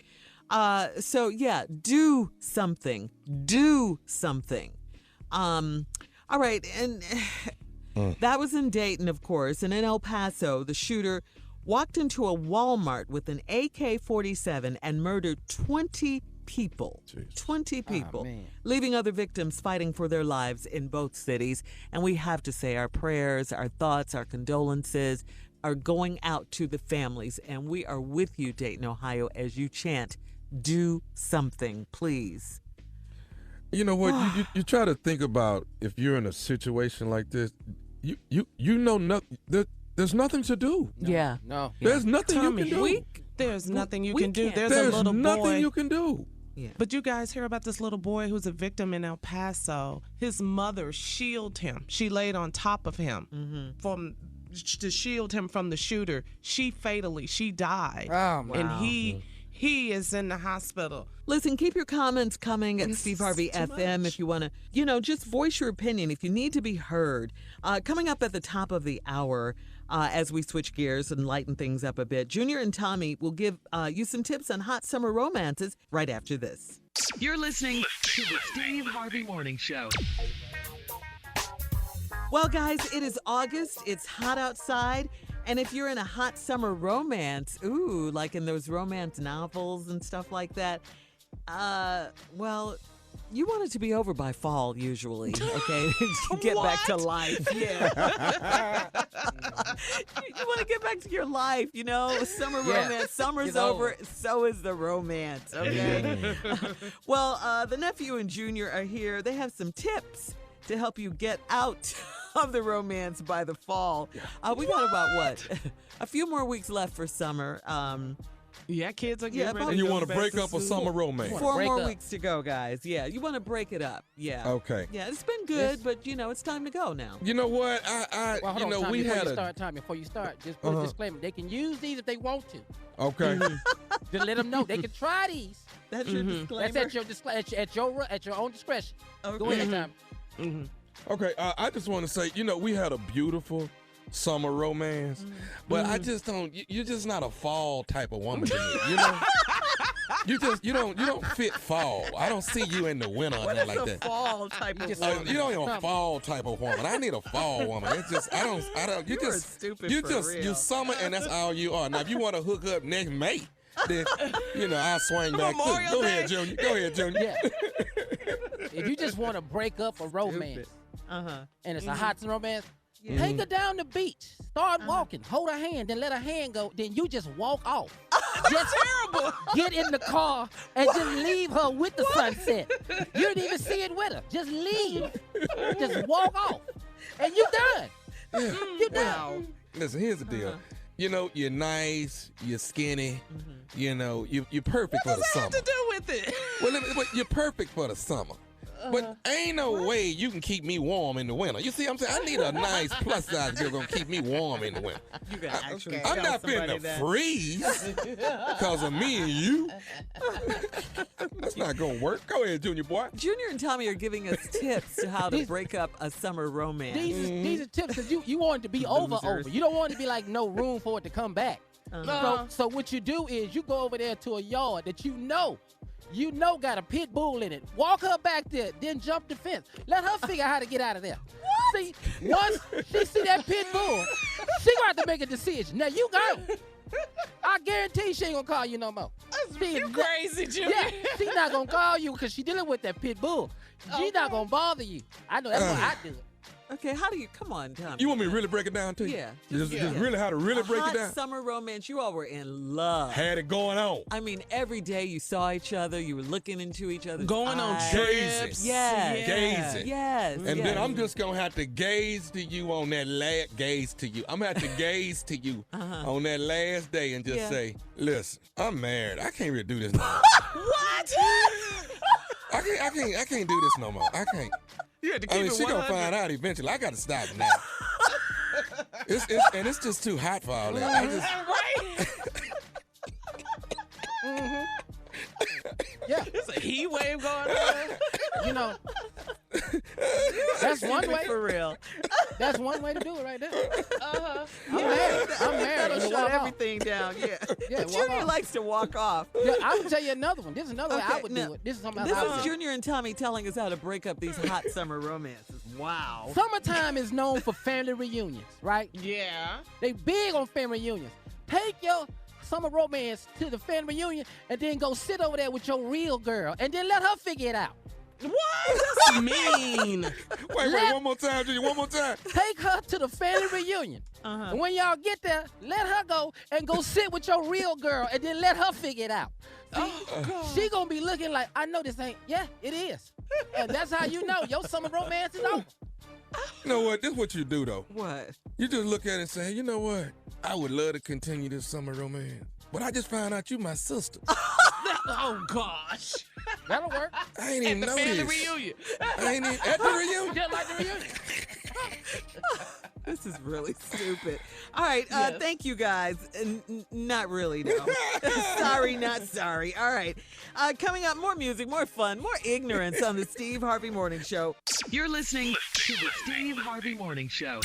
S5: So, yeah, do something. Do something. All right. And that was in Dayton, of course. And in El Paso, the shooter walked into a Walmart with an AK-47 and murdered 20 people.
S3: Jeez.
S5: 20 people, leaving other victims fighting for their lives in both cities. And we have to say our prayers, our thoughts, our condolences are going out to the families. And we are with you, Dayton, Ohio, as you chant, do something, please.
S3: You know what? you try to think about if you're in a situation like this, you know nothing. There's nothing to do.
S5: Yeah.
S6: No.
S3: There's nothing
S4: Tommy,
S3: you can do.
S4: There's nothing you can do. There's
S3: There's
S4: a little
S3: nothing
S4: boy.
S3: you can do.
S5: Yeah.
S4: But you guys hear about this little boy who's a victim in El Paso. His mother shielded him. She laid on top of him to shield him from the shooter. She died.
S6: Oh,
S4: And he he is in the hospital.
S5: Listen, keep your comments coming at Steve Harvey FM if you want to, just voice your opinion if you need to be heard. Coming up at the top of the hour, as we switch gears and lighten things up a bit, Junior and Tommy will give you some tips on hot summer romances right after this.
S7: You're listening to the Steve Harvey Morning Show.
S5: Well, guys, it is August. It's hot outside. And if you're in a hot summer romance, like in those romance novels and stuff like that, well, you want it to be over by fall, usually, okay? Get back to life. Yeah. You want to get back to your life, Summer romance. Summer's over. So is the romance, okay? Well, the nephew and Junior are here. They have some tips to help you get out of the romance by the fall. We got about, a few more weeks left for summer.
S4: Kids are getting ready.
S3: And you want to break up a summer romance.
S5: 4 more weeks to go, guys. Yeah, you want to break it up. Yeah.
S3: Okay.
S5: Yeah, it's been good, but it's time to go now.
S3: You know what?
S6: Well, hold on, Tommy, before you start, just put a disclaimer. They can use these if they want to.
S3: Okay.
S6: Just let them know they can try these.
S5: That's your disclaimer.
S6: That's at your own discretion.
S5: Okay.
S6: Go ahead, Tommy.
S3: Okay, I just want to say, we had a beautiful summer romance, but I just don't. You're just not a fall type of woman to me. You don't fit fall. I don't see you in the winter or nothing like that.
S5: Fall type of woman?
S3: You don't even a fall type of woman. I need a fall woman. It's just I don't. You summer and that's all you are. Now if you want to hook up next May, then I'll swing back. Go ahead, Junior.
S6: Yeah. If you just want to break up a romance. And it's a hot romance. Take her down the beach. Start walking. Hold her hand. Then let her hand go. Then you just walk off. Just terrible. Get in the car and just leave her with the sunset. You didn't even see it with her. Just leave. Just walk off. And you done. You done.
S3: Listen, here's the deal. You're nice. You're skinny. You're perfect for the summer.
S4: What does that have to do with it?
S3: Well, you're perfect for the summer. But ain't no way you can keep me warm in the winter. You see what I'm saying? I need a nice plus size girl gonna keep me warm in the winter.
S5: You gotta actually
S3: I'm not finna freeze because of me and you. That's not gonna work. Go ahead, Junior boy.
S5: Junior and Tommy are giving us tips to how to break up a summer romance.
S6: These are tips because you want it to be over. You don't want it to be like no room for it to come back. So what you do is you go over there to a yard that you know got a pit bull in it. Walk her back there, then jump the fence. Let her figure out how to get out of there. What? See, once she see that pit bull, she gonna have to make a decision. Now you go. I guarantee she ain't gonna call you no more.
S4: You crazy, Junior.
S6: Yeah, she's not gonna call you because she dealing with that pit bull. She's not gonna bother you. I know that's why I do it.
S5: Okay, how do you, come on, Tommy.
S3: You want me to really break it down to you?
S5: Yeah.
S3: Just really how to really break it down?
S5: Hot summer romance, you all were in love.
S3: Had it going on.
S5: I mean, every day you saw each other, you were looking into each other's
S4: Going
S5: eyes.
S4: on trips.
S5: Yes.
S3: Gazing.
S5: Yes.
S3: And then I'm just going to have to gaze to you on that last, gaze to you. I'm going to have to gaze to you on that last day and just say, listen, I'm married. I can't really do this no more.
S4: What?
S3: I can't do this no more. I can't.
S4: You had to keep it
S3: she
S4: 100.
S3: gonna find out eventually. I gotta stop now. It's just too hot for all that.
S4: Right? Yeah, it's a heat wave going on. That's one way.
S5: For real.
S6: That's one way to do it right there. I'm married.
S5: That'll
S6: You
S5: shut
S6: walk off.
S5: everything down. Yeah.
S6: walk
S5: Junior
S6: off.
S5: likes to walk off.
S6: Yeah, I would tell you another one. This is another way I would
S5: now,
S6: do it. This is something
S5: This
S6: else I would
S5: is
S6: do.
S5: Junior and Tommy telling us how to break up these hot summer romances. Wow.
S6: Summertime is known for family reunions, right?
S4: Yeah.
S6: They big on family reunions. Take your summer romance to the family reunion and then go sit over there with your real girl and then let her figure it out.
S4: What? That's mean.
S3: Wait, one more time, Junior, one more time.
S6: Take her to the family reunion. And when y'all get there, let her go and go sit with your real girl and then let her figure it out. See, she gonna be looking like, I know this ain't, yeah, it is. And that's how you know your summer romance is over.
S3: You know what? This is what you do, though.
S5: What?
S3: You just look at it and say, you know what? I would love to continue this summer romance. But I just found out you my sister.
S4: Oh, gosh.
S6: That'll work.
S3: I ain't even know this.
S4: Family reunion.
S3: I ain't even at the reunion.
S6: Just like the reunion.
S5: This is really stupid. All right. Thank you, guys. Not really, no. Sorry, not sorry. All right. Coming up, more music, more fun, more ignorance on the Steve Harvey Morning Show.
S7: You're listening to the Steve Harvey Morning Show.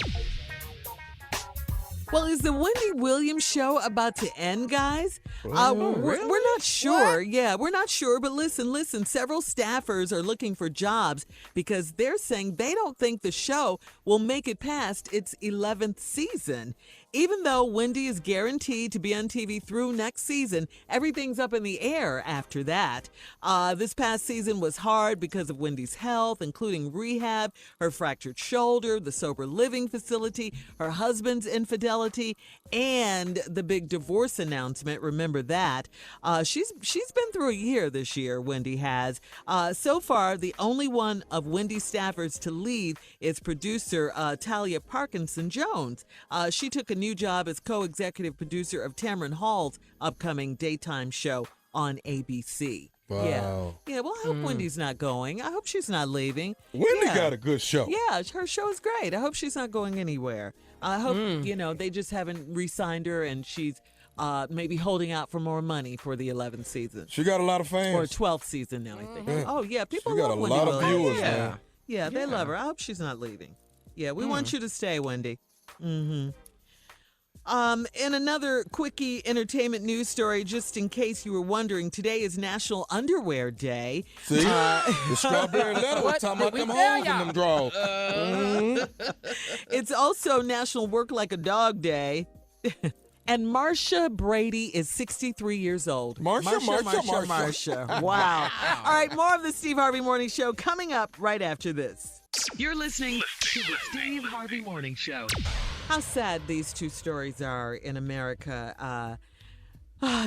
S5: Well, is the Wendy Williams show about to end, guys?
S3: Really?
S5: We're not sure. What? Yeah, we're not sure. But listen. Several staffers are looking for jobs because they're saying they don't think the show will make it past its 11th season. Even though Wendy is guaranteed to be on TV through next season, everything's up in the air after that. This past season was hard because of Wendy's health, including rehab, her fractured shoulder, the sober living facility, her husband's infidelity, and the big divorce announcement. Remember that. She's been through a year this year, Wendy has. So far, the only one of Wendy's staffers to leave is producer Talia Parkinson Jones. She took a new job as co-executive producer of Tamron Hall's upcoming daytime show on ABC.
S3: Wow.
S5: Yeah, well, I hope Wendy's not going. I hope she's not leaving.
S3: Wendy got a good show.
S5: Yeah, her show is great. I hope she's not going anywhere. I hope, they just haven't re-signed her and she's maybe holding out for more money for the 11th season.
S3: She got a lot of fans.
S5: Or 12th season now, I think. Oh, yeah, people
S3: she got
S5: love
S3: a
S5: Wendy
S3: lot
S5: Williams.
S3: of viewers, man.
S5: Yeah, they love her. I hope she's not leaving. Yeah, we want you to stay, Wendy. Mm-hmm. In another quickie entertainment news story, just in case you were wondering, today is National Underwear Day.
S3: See? The strawberry letter was talking about them holes in them drawers.
S5: It's also National Work Like a Dog Day. And Marsha Brady is 63 years old. Marsha. Wow. All right, more of the Steve Harvey Morning Show coming up right after this.
S7: You're listening to the Steve Harvey Morning Show.
S5: How sad these two stories are in America.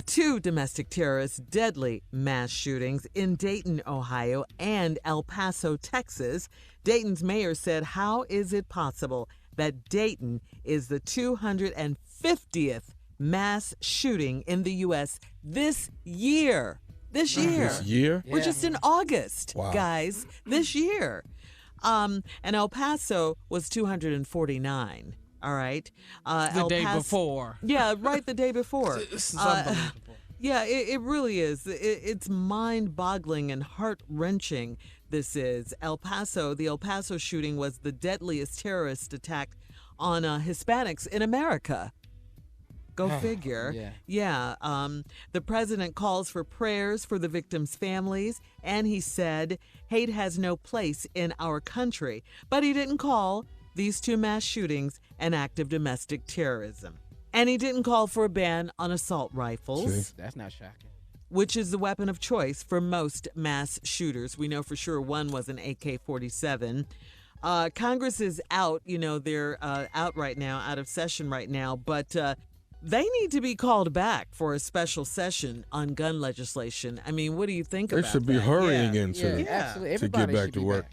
S5: Two domestic terrorists, deadly mass shootings in Dayton, Ohio, and El Paso, Texas. Dayton's mayor said, how is it possible that Dayton is the 250th mass shooting in the U.S. this year? This year? We're just in August, guys. This year. And El Paso was 249. All right.
S6: The day before.
S5: Yeah, right, the day before.
S6: This is unbelievable.
S5: Yeah, it really is. It's mind-boggling and heart-wrenching, this is. The El Paso shooting was the deadliest terrorist attack on Hispanics in America. Go figure. Yeah. The president calls for prayers for the victims' families, and he said hate has no place in our country. But he didn't call these two mass shootings an act of domestic terrorism. And he didn't call for a ban on assault rifles.
S6: That's not shocking.
S5: Which is the weapon of choice for most mass shooters. We know for sure one was an AK-47. Congress is out. They're out right now, out of session right now. But they need to be called back for a special session on gun legislation. I mean, what do you think about that?
S3: They should be hurrying into
S6: absolutely.
S3: to get back to work.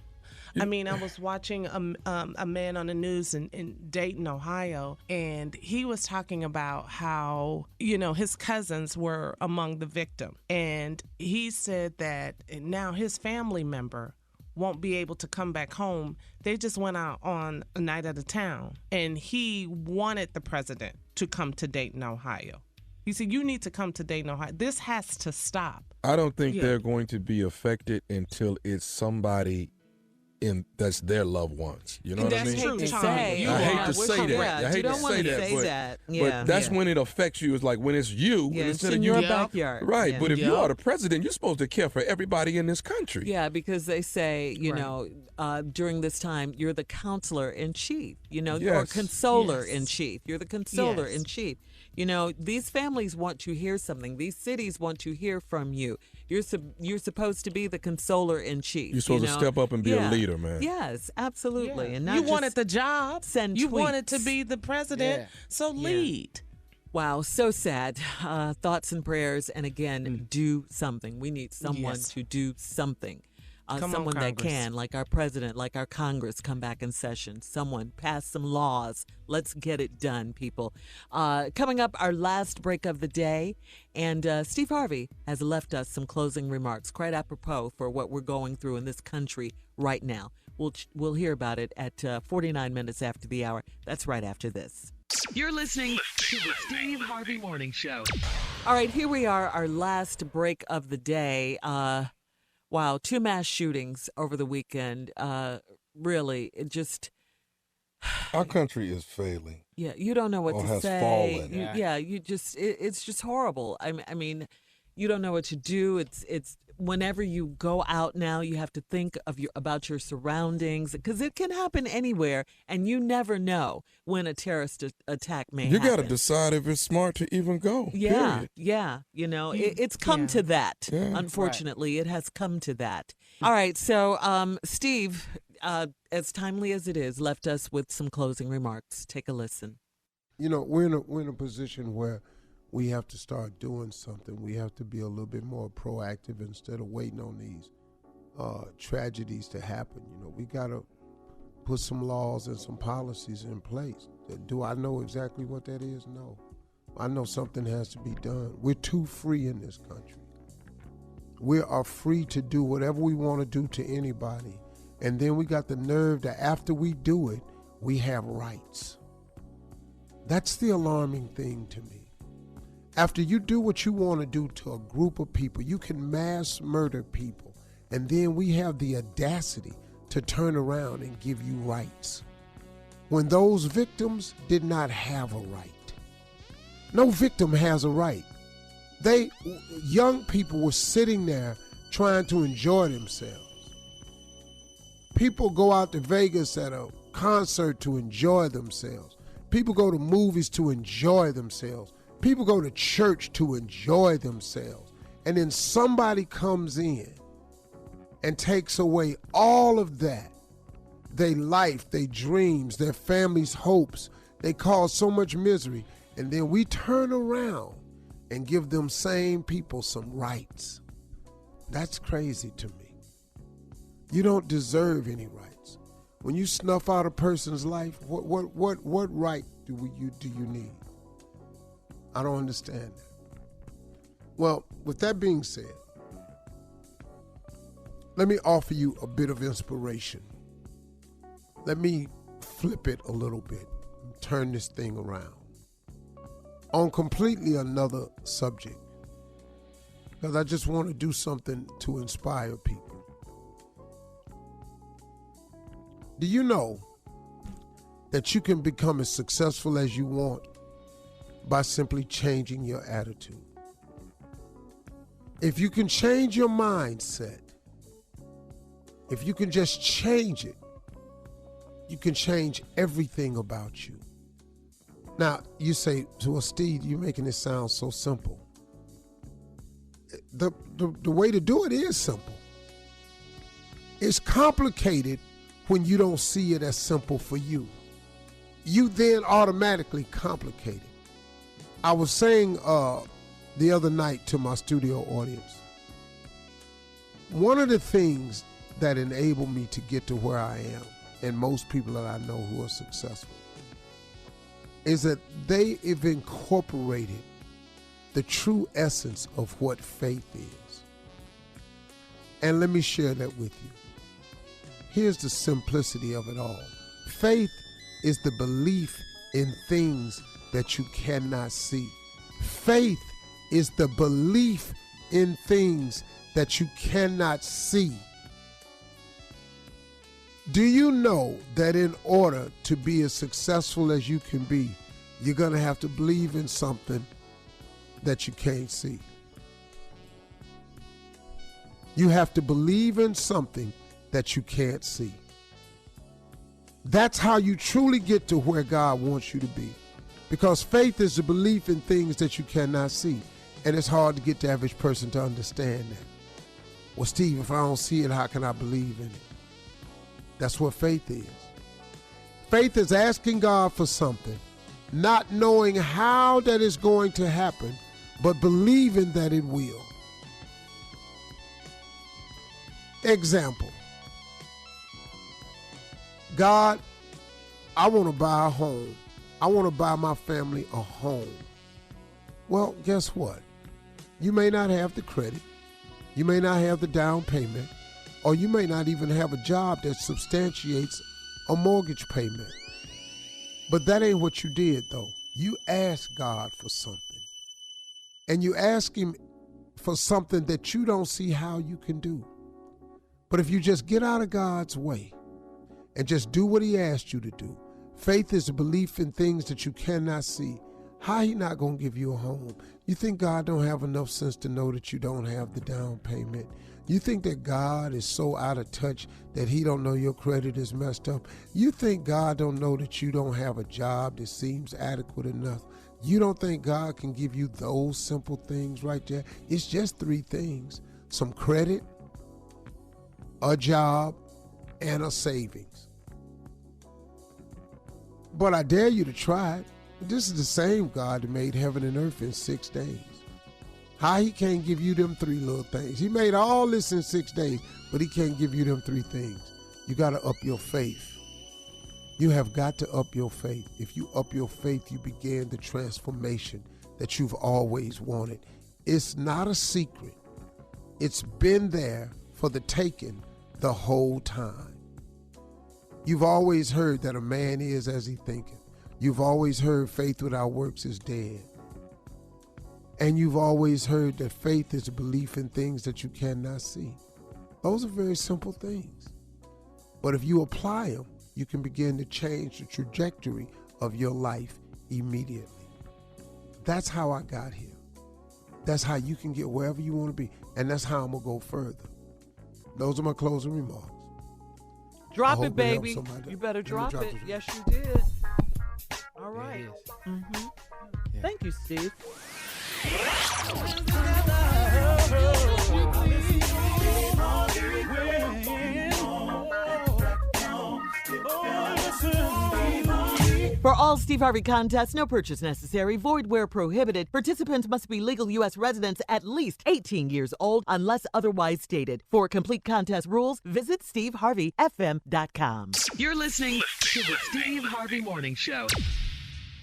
S4: I mean, I was watching a man on the news in Dayton, Ohio, and he was talking about how, his cousins were among the victim. And he said that now his family member won't be able to come back home. They just went out on a night at a town, and he wanted the president to come to Dayton, Ohio. He said, you need to come to Dayton, Ohio. This has to stop.
S3: I don't think they're going to be affected until it's somebody that's their loved ones. You know what I mean?
S5: That's true, Tom.
S3: I hate to say that. I hate to say that. But that's when it affects you. It's like when it's you instead of
S5: your backyard.
S3: Right. Yeah. But if you are the president, you're supposed to care for everybody in this country.
S5: Yeah, because they say, during this time, you're the counselor in chief, or consoler in chief. You're the consoler in chief. These families want to hear something. These cities want to hear from you. You're supposed to be the consoler in chief.
S3: You're supposed to step up and be a leader, man.
S5: Yes, absolutely.
S4: Yeah.
S5: And not
S4: you
S5: just
S4: wanted the job. You
S5: tweets.
S4: wanted to be the president. So lead.
S5: Wow, so sad. Thoughts and prayers. And again, do something. We need someone to do something. Someone that can, like our president, like our Congress, come back in session. Someone pass some laws. Let's get it done, people. Coming up, our last break of the day. And Steve Harvey has left us some closing remarks, quite apropos for what we're going through in this country right now. We'll hear about it at 49 minutes after the hour. That's right after this.
S7: You're listening to the Steve Harvey Morning Show.
S5: All right, here we are, our last break of the day. Wow, 2 mass shootings over the weekend. Really, it just...
S3: Our country is failing.
S5: Yeah, you don't know what
S3: or
S5: to
S3: has
S5: say.
S3: Fallen.
S5: You just it's just horrible. I mean, you don't know what to do. It's whenever you go out now, you have to think about your surroundings because it can happen anywhere, and you never know when a terrorist attack may happen.
S3: You got to decide if it's smart to even go.
S5: Yeah,
S3: period.
S5: yeah. You know, it's come to that.
S3: Yeah.
S5: Unfortunately, it has come to that. All right, so Steve, as timely as it is, left us with some closing remarks. Take a listen.
S2: You know, we're in a position where we have to start doing something. We have to be a little bit more proactive instead of waiting on these tragedies to happen. You know, we got to put some laws and some policies in place. Do I know exactly what that is? No. I know something has to be done. We're too free in this country. We are free to do whatever we want to do to anybody. And then we got the nerve that after we do it, we have rights. That's the alarming thing to me. After you do what you want to do to a group of people, you can mass murder people. And then we have the audacity to turn around and give you rights. When those victims did not have a right. No victim has a right. Young people were sitting there trying to enjoy themselves. People go out to Vegas at a concert to enjoy themselves. People go to movies to enjoy themselves. People go to church to enjoy themselves. And then somebody comes in and takes away all of that. Their life, their dreams, their family's hopes. They cause so much misery. And then we turn around and give them same people some rights. That's crazy to me. You don't deserve any rights. When you snuff out a person's life, what right do you need? I don't understand that. Well, with that being said, let me offer you a bit of inspiration. Let me flip it a little bit and turn this thing around on completely another subject, because I just want to do something to inspire people. Do you know that you can become as successful as you want by simply changing your attitude? If you can change your mindset, if you can just change it, you can change everything about you. Now, you say, well, Steve, you're making it sound so simple. The way to do it is simple. It's complicated when you don't see it as simple for you. You then automatically complicate it. I was saying the other night to my studio audience, one of the things that enabled me to get to where I am, and most people that I know who are successful, is that they have incorporated the true essence of what faith is. And let me share that with you. Here's the simplicity of it all. Faith is the belief in things that you cannot see. Faith is the belief in things that you cannot see. Do you know that in order to be as successful as you can be, you're going to have to believe in something that you can't see? You have to believe in something that you can't see. That's how you truly get to where God wants you to be. Because faith is the belief in things that you cannot see. And it's hard to get the average person to understand that. Well, Steve, if I don't see it, how can I believe in it? That's what faith is. Faith is asking God for something, not knowing how that is going to happen, but believing that it will. Example. God, I want to buy a home. I want to buy my family a home. Well, guess what? You may not have the credit. You may not have the down payment, or you may not even have a job that substantiates a mortgage payment. But that ain't what you did, though. You asked God for something. And you ask him for something that you don't see how you can do. But if you just get out of God's way and just do what he asked you to do, faith is a belief in things that you cannot see. How he not going to give you a home? You think God don't have enough sense to know that you don't have the down payment? You think that God is so out of touch that he don't know your credit is messed up? You think God don't know that you don't have a job that seems adequate enough? You don't think God can give you those simple things right there? It's just 3 things: some credit, a job, and a savings. But I dare you to try it. This is the same God that made heaven and earth in 6 days. How he can't give you them 3 little things? He made all this in 6 days, but he can't give you them 3 things. You got to up your faith. You have got to up your faith. If you up your faith, you begin the transformation that you've always wanted. It's not a secret. It's been there for the taking the whole time. You've always heard that a man is as he thinketh. You've always heard faith without works is dead. And you've always heard that faith is a belief in things that you cannot see. Those are very simple things. But if you apply them, you can begin to change the trajectory of your life immediately. That's how I got here. That's how you can get wherever you want to be. And that's how I'm going to go further. Those are my closing remarks.
S5: Drop it, baby. You better drop it. Yes, you did. All right. Mm-hmm. Yeah. Thank you, Steve. For all Steve Harvey contests, no purchase necessary, void where prohibited. Participants must be legal U.S. residents at least 18 years old unless otherwise stated. For complete contest rules, visit SteveHarveyFM.com.
S7: You're listening to the Steve Harvey Morning Show.